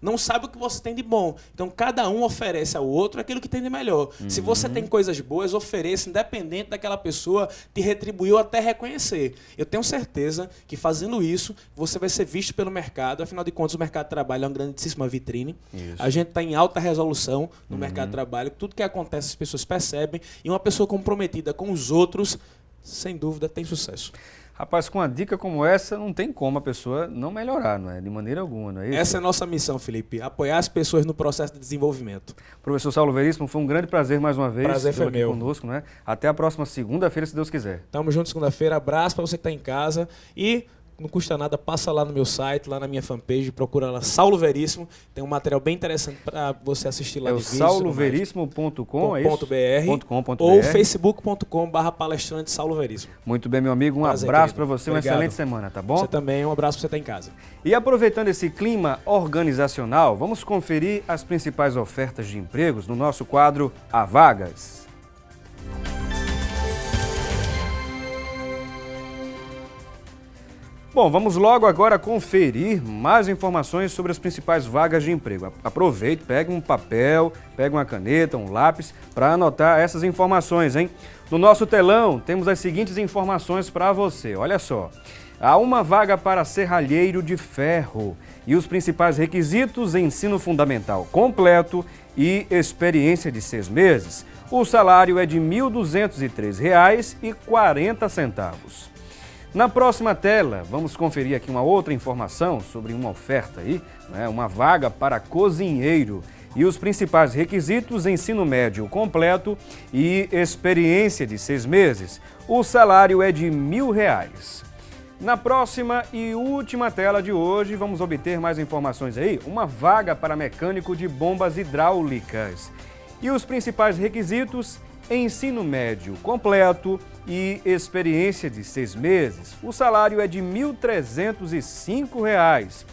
Não sabe o que você tem de bom. Então, cada um oferece ao outro aquilo que tem de melhor. Se você tem coisas boas, ofereça, independente daquela pessoa te retribuir ou até reconhecer. Eu tenho certeza que, fazendo isso, você vai ser visto pelo mercado. Afinal de contas, o mercado de trabalho é uma grandíssima vitrine. A gente está em alta resolução no mercado de trabalho. Tudo que acontece, as pessoas percebem. E uma pessoa comprometida com os outros, sem dúvida, tem sucesso. Rapaz, com uma dica como essa, não tem como a pessoa não melhorar, não é? De maneira alguma, não é isso? Essa é a nossa missão, Felipe, apoiar as pessoas no processo de desenvolvimento. Professor Saulo Veríssimo, foi um grande prazer mais uma vez. Prazer foi meu. Conosco, né? Até a próxima segunda-feira, se Deus quiser. Tamo junto segunda-feira, abraço para você que está em casa e não custa nada, passa lá no meu site, lá na minha fanpage, procura lá Saulo Veríssimo, tem um material bem interessante para você assistir lá É de o vídeo. sauloveríssimo.com, é isso? .com.br ou facebook.com/palestrante Saulo Veríssimo. Muito bem, meu amigo, um Prazer, abraço querido. para você, Obrigado. uma excelente semana, tá bom? Você também, um abraço para você estar em casa. E aproveitando esse clima organizacional, vamos conferir as principais ofertas de empregos no nosso quadro Há Vagas. Bom, vamos logo agora conferir mais informações sobre as principais vagas de emprego. Aproveite, pegue um papel, pegue uma caneta, um lápis para anotar essas informações, hein? No nosso telão temos as seguintes informações para você, olha só. Há uma vaga para serralheiro de ferro e os principais requisitos: ensino fundamental completo e experiência de 6 meses. O salário é de R$ 1.203,40. Na próxima tela, vamos conferir aqui uma outra informação sobre uma oferta aí, né? Uma vaga para cozinheiro e os principais requisitos: ensino médio completo e experiência de 6 meses. O salário é de R$ 1.000. Na próxima e última tela de hoje, vamos obter mais informações aí. Uma vaga para mecânico de bombas hidráulicas. E os principais requisitos: ensino médio completo e experiência de 6 meses. O salário é de R$ 1.305.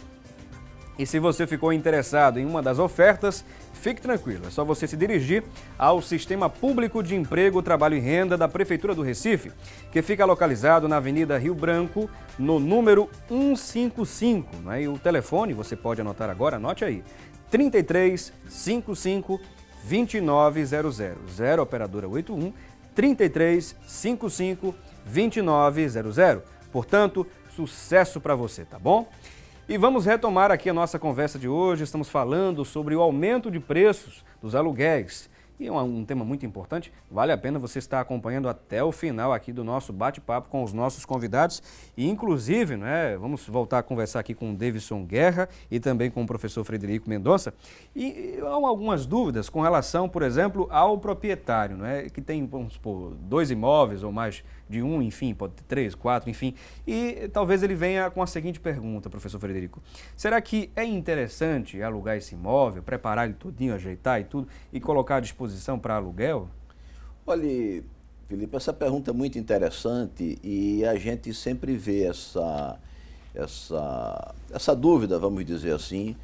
E se você ficou interessado em uma das ofertas, fique tranquilo, é só você se dirigir ao Sistema Público de Emprego, Trabalho e Renda da Prefeitura do Recife, que fica localizado na Avenida Rio Branco, no número 155. Né? E o telefone, você pode anotar agora, anote aí, 33 55 2900, 0 operadora 81, 33 55 2900. Portanto, sucesso para você, tá bom? E vamos retomar aqui a nossa conversa de hoje. Estamos falando sobre o aumento de preços dos aluguéis. E é um tema muito importante, vale a pena você estar acompanhando até o final aqui do nosso bate-papo com os nossos convidados. E inclusive, né, vamos voltar a conversar aqui com o Davidson Guerra e também com o professor Frederico Mendonça. E há algumas dúvidas com relação, por exemplo, ao proprietário, né, que tem, vamos supor, 2 imóveis ou mais de um, enfim, pode ter 3, 4, enfim. E talvez ele venha com a seguinte pergunta, professor Frederico: será que é interessante alugar esse imóvel, preparar ele tudinho, ajeitar e tudo, e colocar à disposição para aluguel? Olha, Felipe, essa pergunta é muito interessante e a gente sempre vê essa dúvida, vamos dizer assim,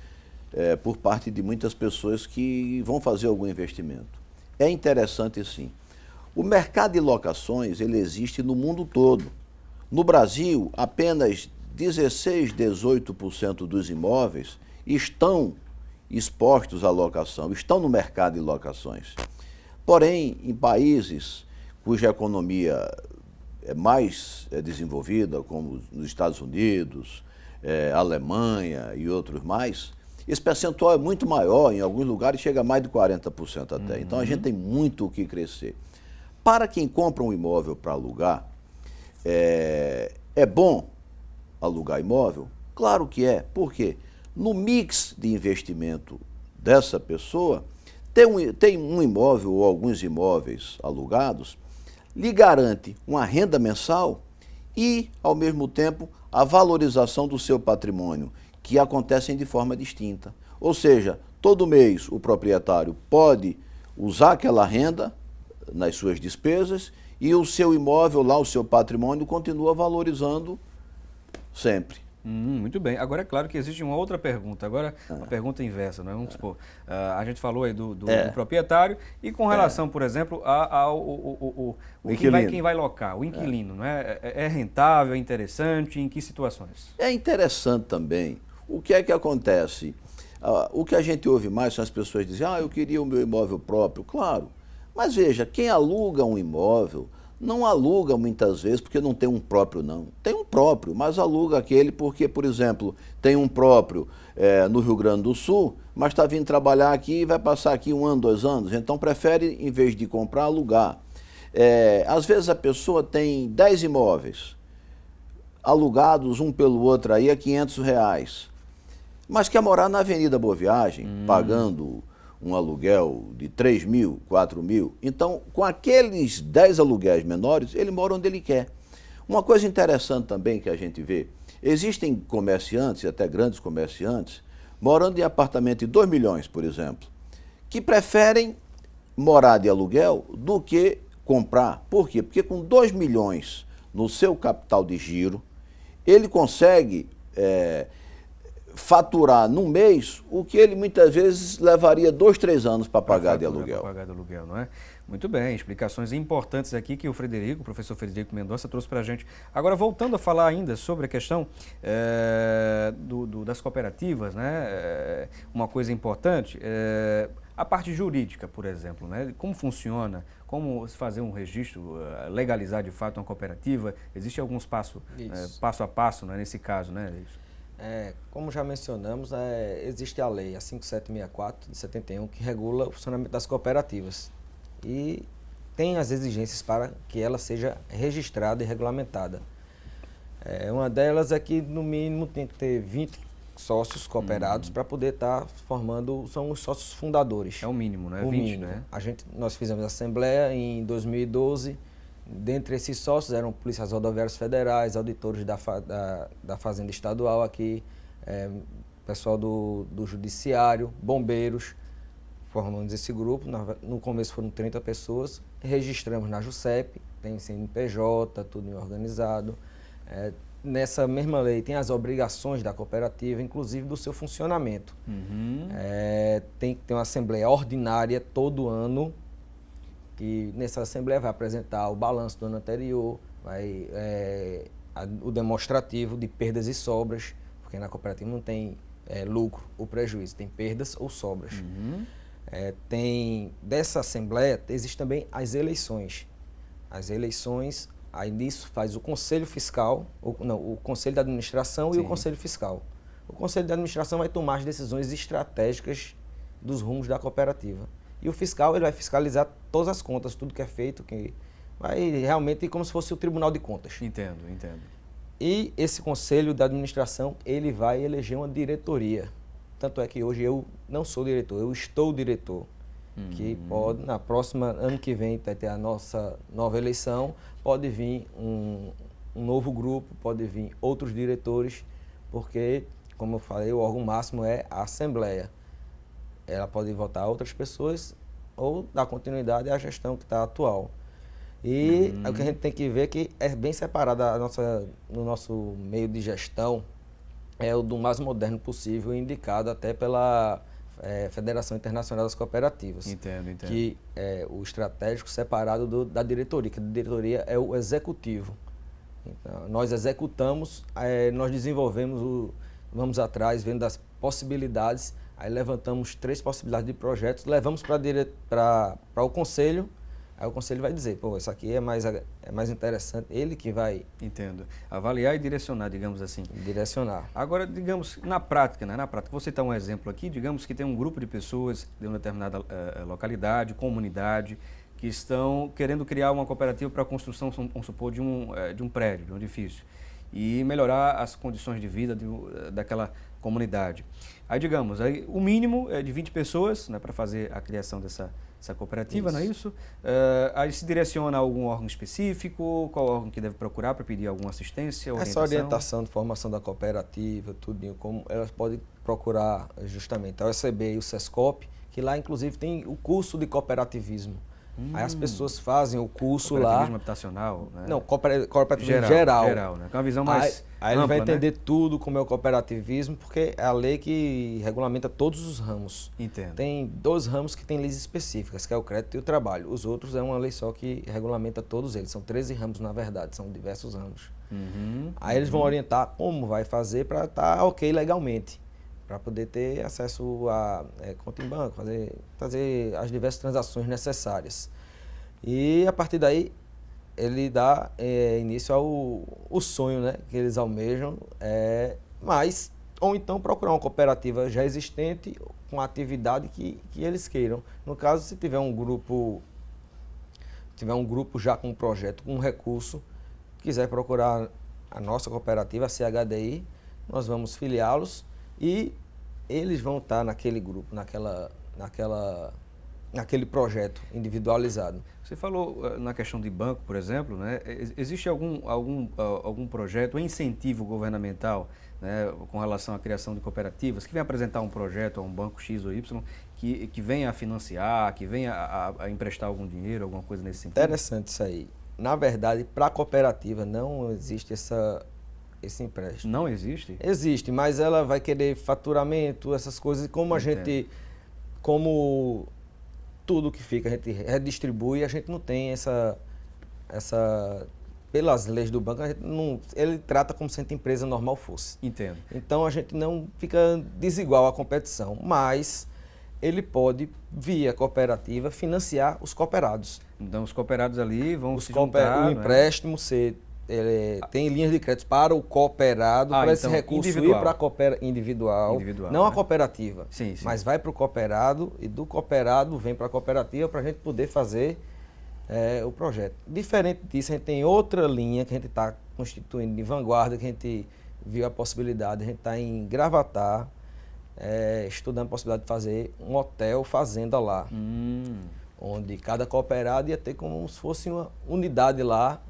por parte de muitas pessoas que vão fazer algum investimento. É interessante, sim. O mercado de locações, ele existe no mundo todo. No Brasil, apenas 16, 18% dos imóveis estão expostos à locação, estão no mercado de locações. Porém, em países cuja economia é mais desenvolvida, como nos Estados Unidos, Alemanha e outros mais, esse percentual é muito maior, em alguns lugares chega a mais de 40% até. Então a gente tem muito o que crescer. Para quem compra um imóvel para alugar, é bom alugar imóvel? Claro que é. Por quê? No mix de investimento dessa pessoa, tem um imóvel ou alguns imóveis alugados, lhe garante uma renda mensal e, ao mesmo tempo, a valorização do seu patrimônio, que acontecem de forma distinta. Ou seja, todo mês o proprietário pode usar aquela renda nas suas despesas e o seu imóvel lá, o seu patrimônio, continua valorizando sempre. Muito bem. Agora é claro que existe uma outra pergunta, agora uma pergunta inversa, né? Vamos supor, a gente falou aí do proprietário e com relação, por exemplo, ao quem vai locar, o inquilino, não é? É rentável, é interessante, em que situações? É interessante também. O que é que acontece? O que a gente ouve mais são as pessoas dizem: eu queria o meu imóvel próprio. Claro, mas veja, quem aluga um imóvel não aluga muitas vezes porque não tem um próprio, não. Tem um próprio, mas aluga aquele porque, por exemplo, tem um próprio no Rio Grande do Sul, mas está vindo trabalhar aqui e vai passar aqui 1 ano, 2 anos. Então prefere, em vez de comprar, alugar. Às vezes a pessoa tem 10 imóveis alugados um pelo outro aí a R$500, mas quer morar na Avenida Boa Viagem, pagando um aluguel de 3 mil, 4 mil. Então, com aqueles 10 aluguéis menores, ele mora onde ele quer. Uma coisa interessante também que a gente vê Existem comerciantes, até grandes comerciantes, morando em apartamento de 2 milhões, por exemplo, que preferem morar de aluguel do que comprar. Por quê? Porque com 2 milhões no seu capital de giro, ele consegue faturar num mês o que ele muitas vezes levaria 2, 3 anos para pagar de aluguel. Para pagar de aluguel, não é? Muito bem, explicações importantes aqui que o professor Frederico Mendonça trouxe para a gente. Agora, voltando a falar ainda sobre a questão das cooperativas, né? Uma coisa importante, a parte jurídica, por exemplo, né? Como funciona, como se fazer um registro, legalizar de fato uma cooperativa, existe alguns passo a passo, né? Nesse caso, né? Como já mencionamos, existe a lei, a 5764 de 71, que regula o funcionamento das cooperativas e tem as exigências para que ela seja registrada e regulamentada. Uma delas é que, no mínimo, tem que ter 20 sócios cooperados para poder estar formando, são os sócios fundadores. É o mínimo, né? O 20, mínimo. né? Nós fizemos a assembleia em 2012. Dentre esses sócios eram polícias rodoviárias federais, auditores da Fazenda Estadual aqui, pessoal do Judiciário, bombeiros. Formamos esse grupo, no começo foram 30 pessoas, registramos na JUSEP, tem CNPJ, tudo organizado. Nessa mesma lei tem as obrigações da cooperativa, inclusive do seu funcionamento. Tem que ter uma assembleia ordinária todo ano, que nessa assembleia vai apresentar o balanço do ano anterior, o demonstrativo de perdas e sobras, porque na cooperativa não tem lucro ou prejuízo, tem perdas ou sobras. Dessa assembleia existem também as eleições. As eleições, aí nisso faz o conselho fiscal, o conselho de administração e o conselho fiscal. O conselho de administração vai tomar as decisões estratégicas dos rumos da cooperativa. E o fiscal ele vai fiscalizar todas as contas, tudo que é feito, que vai realmente como se fosse o Tribunal de Contas. Entendo. E esse conselho de administração, ele vai eleger uma diretoria. Tanto é que hoje eu não sou diretor, eu estou diretor. Que pode, na próxima, ano que vem, vai ter a nossa nova eleição, pode vir um novo grupo, pode vir outros diretores, porque, como eu falei, o órgão máximo é a Assembleia. Ela pode votar outras pessoas ou dar continuidade à gestão que está atual. E o que a gente tem que ver é que é bem separada no nosso meio de gestão, é o do mais moderno possível, indicado até pela Federação Internacional das Cooperativas. Entendo. Que é o estratégico separado da diretoria, que a diretoria é o executivo. Então, nós executamos, nós desenvolvemos, vamos atrás, vendo as possibilidades, aí levantamos 3 possibilidades de projetos, levamos para o conselho, aí o conselho vai dizer, isso aqui é mais interessante, ele que vai... Entendo. Avaliar e direcionar, digamos assim. Direcionar. Agora, digamos, na prática, vou citar um exemplo aqui, digamos que tem um grupo de pessoas de uma determinada localidade, comunidade, que estão querendo criar uma cooperativa para a construção, vamos supor, de um prédio, de um edifício, e melhorar as condições de vida daquela comunidade. Aí, digamos, o mínimo é de 20 pessoas, né, para fazer a criação dessa cooperativa, não é isso? Aí se direciona a algum órgão específico, qual órgão que deve procurar para pedir alguma assistência, orientação? Essa orientação de formação da cooperativa, tudinho, como elas podem procurar justamente a OCB e o SESCOP, que lá inclusive tem o curso de cooperativismo. Aí as pessoas fazem o curso lá. Cooperativismo habitacional, né? Não, cooperativismo geral. Né? Com uma visão mais Aí ampla, ele vai entender, né? tudo como é o cooperativismo, porque é a lei que regulamenta todos os ramos. Entendo. Tem 2 ramos que têm leis específicas, que é o crédito e o trabalho. Os outros é uma lei só que regulamenta todos eles. São 13 ramos, na verdade, são diversos ramos. Aí eles vão orientar como vai fazer para estar ok legalmente, para poder ter acesso a conta em banco, fazer as diversas transações necessárias. E a partir daí ele dá início ao sonho, né, que eles almejam, ou então procurar uma cooperativa já existente com a atividade que eles queiram. No caso, se tiver um grupo já com um projeto, com um recurso, quiser procurar a nossa cooperativa, a CHDI, nós vamos filiá-los e eles vão estar naquele grupo, naquele projeto individualizado. Você falou na questão de banco, por exemplo, né? Existe algum projeto, um incentivo governamental, né, com relação à criação de cooperativas, que venha apresentar um projeto a um banco X ou Y, que venha a financiar, que venha a emprestar algum dinheiro, alguma coisa nesse sentido? Interessante isso aí. Na verdade, para a cooperativa não existe esse empréstimo. Não existe? Existe, mas ela vai querer faturamento, essas coisas, como como tudo que fica, a gente redistribui, a gente não tem essa pelas leis do banco, a gente não, ele trata como se a empresa normal fosse. Entendo. Então a gente não fica desigual à competição, mas ele pode, via cooperativa, financiar os cooperados. Então os cooperados ali vão se juntar... O empréstimo tem linhas de crédito para o cooperado, para esse recurso ir para a individual, não a cooperativa, sim. Mas vai para o cooperado e do cooperado vem para a cooperativa para a gente poder fazer o projeto. Diferente disso, a gente tem outra linha que a gente está constituindo de vanguarda, que a gente viu a possibilidade, a gente está em Gravatá, estudando a possibilidade de fazer um hotel fazenda lá, onde cada cooperado ia ter como se fosse uma unidade lá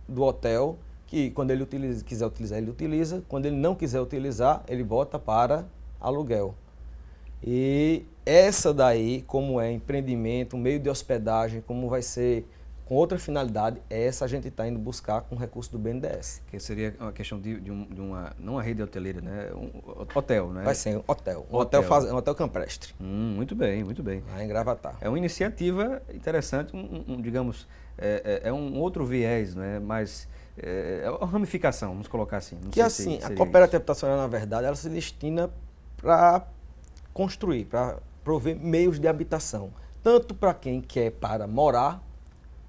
do hotel, que quando ele quiser utilizar, ele utiliza, quando ele não quiser utilizar, ele bota para aluguel. E essa daí, como é empreendimento, meio de hospedagem, como vai ser com outra finalidade, essa a gente está indo buscar com recurso do BNDES. Que seria uma questão de uma, não uma rede hoteleira, né? Um hotel, né? Vai ser um hotel. Um hotel campestre. Muito bem, muito bem. Lá em Gravatá. É uma iniciativa interessante, digamos, é um outro viés, né? Mas é uma ramificação, vamos colocar assim. Não que sei assim, a cooperativa habitacional, na verdade, ela se destina para construir, para prover meios de habitação, tanto para quem quer para morar,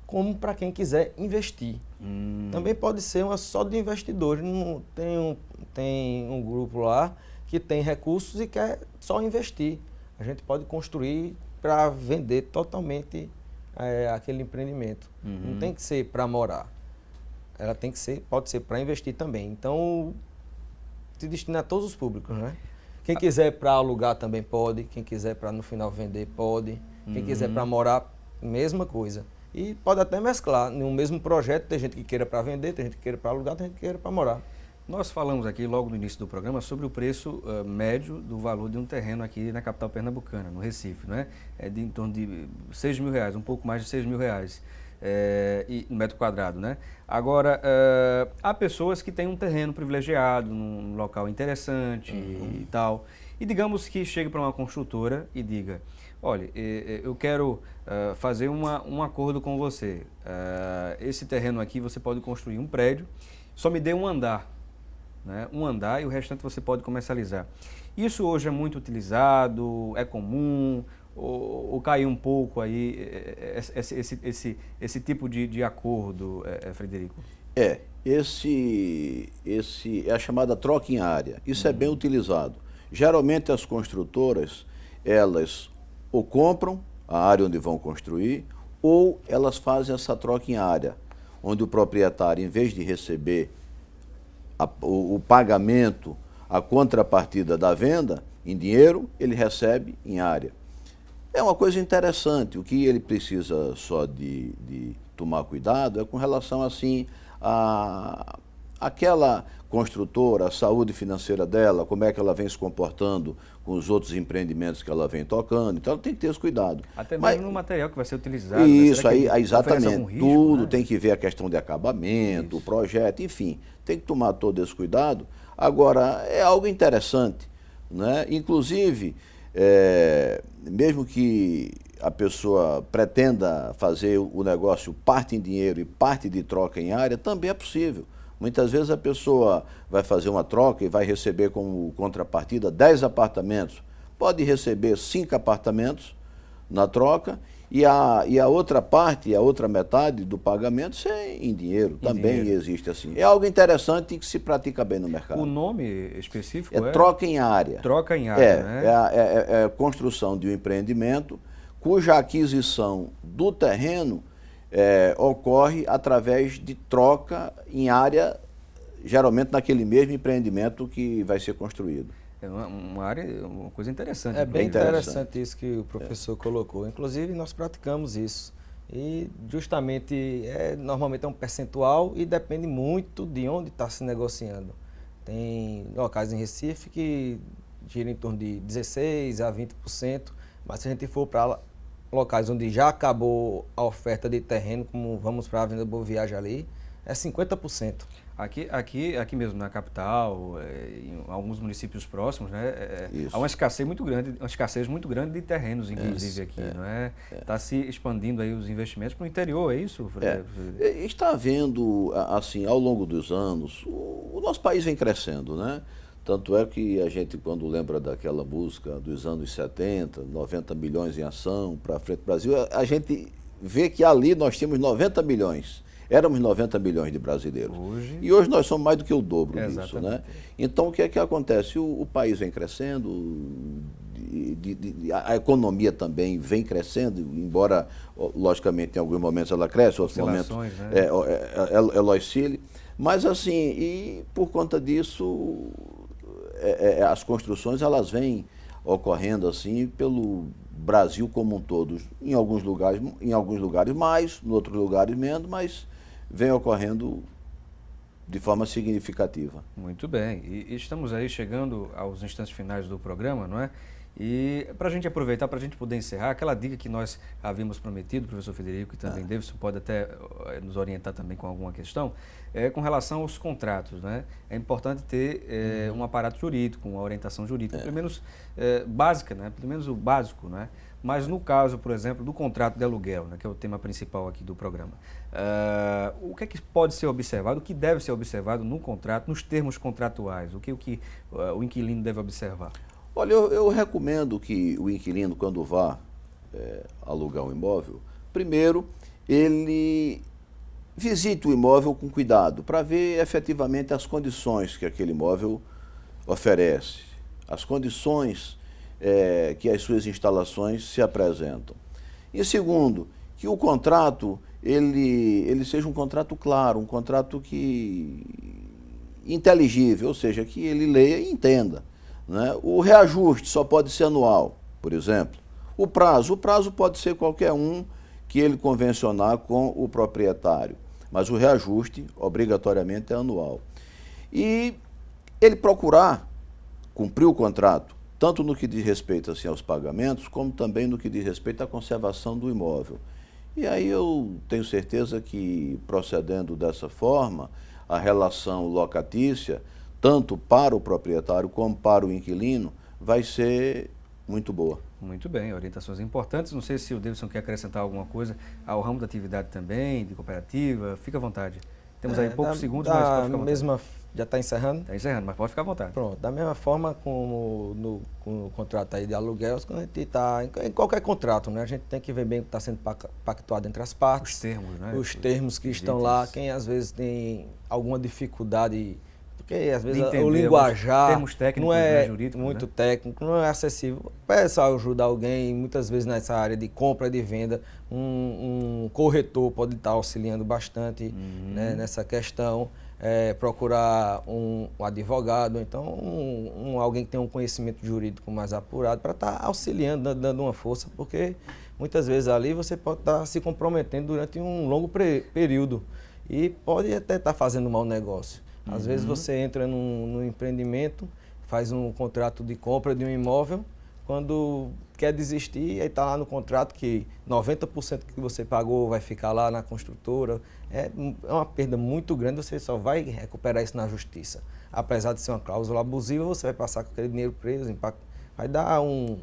como para quem quiser investir. Também pode ser uma só de investidores. Tem um grupo lá que tem recursos e quer só investir. A gente pode construir para vender totalmente aquele empreendimento. Não tem que ser para morar. Ela pode ser para investir também. Então, se destina a todos os públicos, né? Quem quiser para alugar também pode, quem quiser para no final vender pode, quem quiser para morar, mesma coisa. E pode até mesclar, no mesmo projeto, tem gente que queira para vender, tem gente que queira para alugar, tem gente que queira para morar. Nós falamos aqui logo no início do programa sobre o preço médio do valor de um terreno aqui na capital pernambucana, no Recife, não é? É de em torno de R$6.000, um pouco mais de R$6.000 no metro quadrado, né? Agora, há pessoas que têm um terreno privilegiado, num local interessante e tal, e digamos que chegue para uma construtora e diga: olha, eu quero fazer um acordo com você. Esse terreno aqui você pode construir um prédio, só me dê um andar, né? Um andar e o restante você pode comercializar. Isso hoje é muito utilizado, é comum, ou caiu um pouco aí esse tipo de acordo, Frederico? Esse é a chamada troca em área. Isso é bem utilizado. Geralmente as construtoras, elas ou compram a área onde vão construir, ou elas fazem essa troca em área, onde o proprietário, em vez de receber o pagamento, a contrapartida da venda em dinheiro, ele recebe em área. É uma coisa interessante. O que ele precisa só de tomar cuidado é com relação assim àquela construtora, a saúde financeira dela, como é que ela vem se comportando com os outros empreendimentos que ela vem tocando. Então ela tem que ter esse cuidado. Até mesmo no material que vai ser utilizado. Isso, aí exatamente. Risco, tudo né? Tem que ver a questão de acabamento, o projeto, enfim. Tem que tomar todo esse cuidado. Agora, é algo interessante, né? Inclusive, mesmo que a pessoa pretenda fazer o negócio parte em dinheiro e parte de troca em área, também é possível. Muitas vezes a pessoa vai fazer uma troca e vai receber como contrapartida 10 apartamentos. Pode receber 5 apartamentos na troca e a outra parte, a outra metade do pagamento ser em dinheiro. Também existe assim. É algo interessante e que se pratica bem no mercado. O nome específico é troca em área. Troca em área, né? É a construção de um empreendimento cuja aquisição do terreno ocorre através de troca em área, geralmente naquele mesmo empreendimento que vai ser construído. É uma área, uma coisa interessante. É bem interessante isso que o professor colocou. Inclusive, nós praticamos isso. E justamente, normalmente é um percentual e depende muito de onde está se negociando. Tem locais em Recife que giram em torno de 16% a 20%, mas se a gente for para locais onde já acabou a oferta de terreno, como vamos para a Avenida Boa Viagem ali, é 50%. Aqui mesmo na capital, em alguns municípios próximos, né, há uma escassez muito grande de terrenos, inclusive aqui, não é? Está se expandindo aí os investimentos para o interior, é isso? Está havendo, assim, ao longo dos anos, o nosso país vem crescendo, né? Tanto é que a gente, quando lembra daquela música dos anos 70, 90 milhões em ação para frente do Brasil, a gente vê que ali nós tínhamos 90 milhões. Éramos 90 milhões de brasileiros. E hoje nós somos mais do que o dobro disso, né? Então, o que é que acontece? O país vem crescendo, a economia também vem crescendo, embora, logicamente, em alguns momentos ela cresce, em outros momentos ela oscile. Mas, assim, e por conta disso, as construções, elas vêm ocorrendo, assim, pelo Brasil como um todo. Em alguns lugares mais, em outros lugares menos, mas vem ocorrendo de forma significativa. Muito bem. E estamos aí chegando aos instantes finais do programa, não é? E para a gente aproveitar, para a gente poder encerrar, aquela dica que nós havíamos prometido, professor Federico, e também Davidson pode até nos orientar também com alguma questão, com relação aos contratos, né? É importante ter um aparato jurídico, uma orientação jurídica, pelo menos básica, né? Pelo menos o básico, né? Mas no caso, por exemplo, do contrato de aluguel, né, que é o tema principal aqui do programa, o que é que pode ser observado, o que deve ser observado no contrato, nos termos contratuais, o que o inquilino deve observar? Olha, eu recomendo que o inquilino, quando vá alugar um imóvel, primeiro ele visite o imóvel com cuidado, para ver efetivamente as condições que aquele imóvel oferece, as condições que as suas instalações se apresentam. E segundo, que o contrato ele seja um contrato claro, um contrato inteligível, ou seja, que ele leia e entenda, né? O reajuste só pode ser anual, por exemplo. O prazo pode ser qualquer um que ele convencionar com o proprietário, mas o reajuste obrigatoriamente é anual. E ele procurar cumprir o contrato, tanto no que diz respeito assim, aos pagamentos, como também no que diz respeito à conservação do imóvel. E aí eu tenho certeza que, procedendo dessa forma, a relação locatícia, tanto para o proprietário como para o inquilino, vai ser muito boa. Muito bem, orientações importantes. Não sei se o Davidson quer acrescentar alguma coisa ao ramo da atividade também, de cooperativa. Fica à vontade. Temos aí poucos segundos, mas pode ficar à vontade. Já está encerrando? Está encerrando, mas pode ficar à vontade. Pronto, da mesma forma como no contrato aí de aluguel, quando a gente está em qualquer contrato, né? A gente tem que ver bem o que está sendo pactuado entre as partes. Os termos, né? Os termos que estão lá, quem às vezes tem alguma dificuldade, porque às vezes o linguajar termos técnicos, não é jurídicos, muito técnico, não é acessível. Peça ajuda alguém, muitas vezes nessa área de compra e de venda, um corretor pode estar auxiliando bastante né, nessa questão. Procurar um advogado, então alguém que tenha um conhecimento jurídico mais apurado para estar auxiliando, dando uma força, porque muitas vezes ali você pode estar se comprometendo durante um longo período e pode até estar fazendo um mau negócio. Às vezes você entra num empreendimento, faz um contrato de compra de um imóvel, quando quer desistir, aí está lá no contrato que 90% que você pagou vai ficar lá na construtora. É uma perda muito grande, você só vai recuperar isso na justiça. Apesar de ser uma cláusula abusiva, você vai passar com aquele dinheiro preso, vai dar um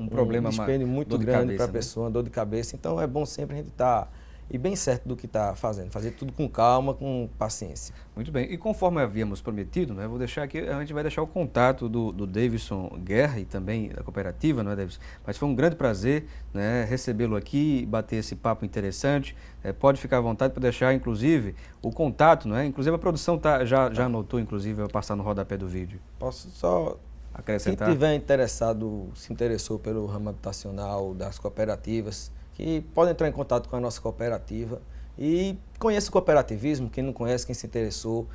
problema, dispêndio muito grande para a pessoa, uma dor de cabeça. Então é bom sempre a gente estar bem certo do que está fazendo, fazer tudo com calma, com paciência. Muito bem, e conforme havíamos prometido, né, vou deixar aqui, a gente vai deixar o contato do Davidson Guerra e também da cooperativa, não é, Davidson? Mas foi um grande prazer, né, recebê-lo aqui, bater esse papo interessante. Pode ficar à vontade para deixar, inclusive, o contato, não é? Inclusive a produção já anotou, inclusive, eu passar no rodapé do vídeo. Posso só acrescentar? Quem tiver interessado, se interessou pelo ramo habitacional das cooperativas, que pode entrar em contato com a nossa cooperativa e conheça o cooperativismo, quem não conhece, quem se interessou,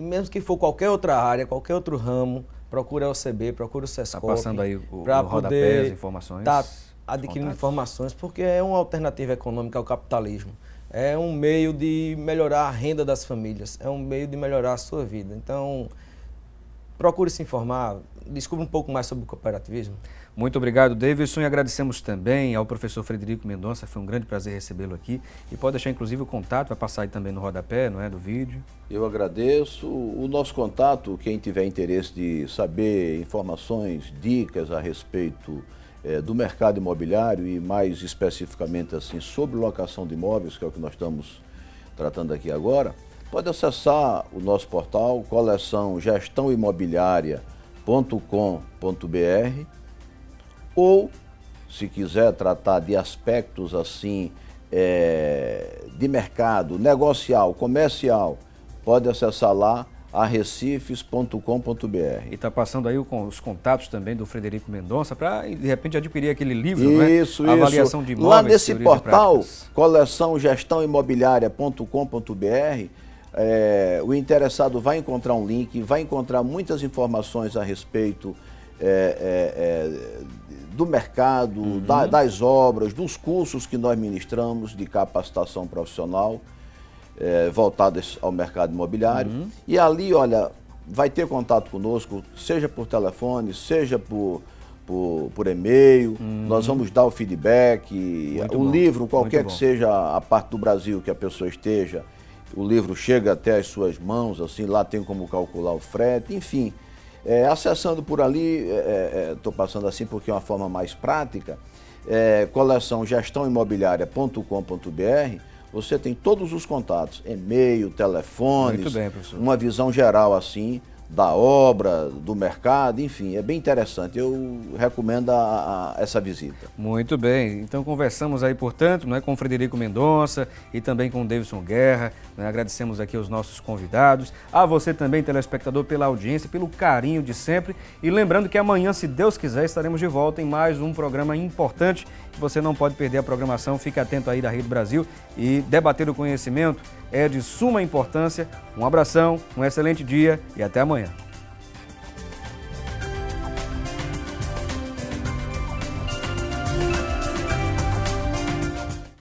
mesmo que for qualquer outra área, qualquer outro ramo, procure a OCB, procure o Sescop. Está passando aí o rodapé, as informações. Tá adquirindo informações, porque é uma alternativa econômica ao capitalismo. É um meio de melhorar a renda das famílias, é um meio de melhorar a sua vida. Então, procure se informar, descubra um pouco mais sobre o cooperativismo. Muito obrigado, Davidson, e agradecemos também ao professor Frederico Mendonça, foi um grande prazer recebê-lo aqui. E pode deixar inclusive o contato, vai passar aí também no rodapé, não é, do vídeo. Eu agradeço. O nosso contato, quem tiver interesse de saber informações, dicas a respeito do mercado imobiliário e mais especificamente assim sobre locação de imóveis, que é o que nós estamos tratando aqui agora, pode acessar o nosso portal coleçãogestãoimobiliaria.com.br ou, se quiser tratar de aspectos assim de mercado, negocial, comercial, pode acessar lá arrecifes.com.br. E está passando aí os contatos também do Frederico Mendonça para, de repente, adquirir aquele livro, isso, né? Avaliação de imóveis. Lá nesse portal, coleçãogestãoimobiliaria.com.br, o interessado vai encontrar um link, vai encontrar muitas informações a respeito do mercado, das obras, dos cursos que nós ministramos de capacitação profissional voltadas ao mercado imobiliário. E ali, olha, vai ter contato conosco, seja por telefone, seja por e-mail, nós vamos dar o feedback, livro, qualquer que seja a parte do Brasil que a pessoa esteja, o livro chega até as suas mãos, assim, lá tem como calcular o frete, enfim. Acessando por ali, estou passando assim porque é uma forma mais prática, coleçãogestãoimobiliaria.com.br, você tem todos os contatos, e-mail, telefones, Muito bem, professor. Uma visão geral assim, da obra, do mercado, enfim, é bem interessante. Eu recomendo essa visita. Muito bem. Então conversamos aí, portanto, com o Frederico Mendonça e também com o Davidson Guerra. Agradecemos aqui aos nossos convidados. A você também, telespectador, pela audiência, pelo carinho de sempre. E lembrando que amanhã, se Deus quiser, estaremos de volta em mais um programa importante que você não pode perder a programação. Fique atento aí da Rede Brasil e debater o conhecimento é de suma importância. Um abração, um excelente dia e até amanhã.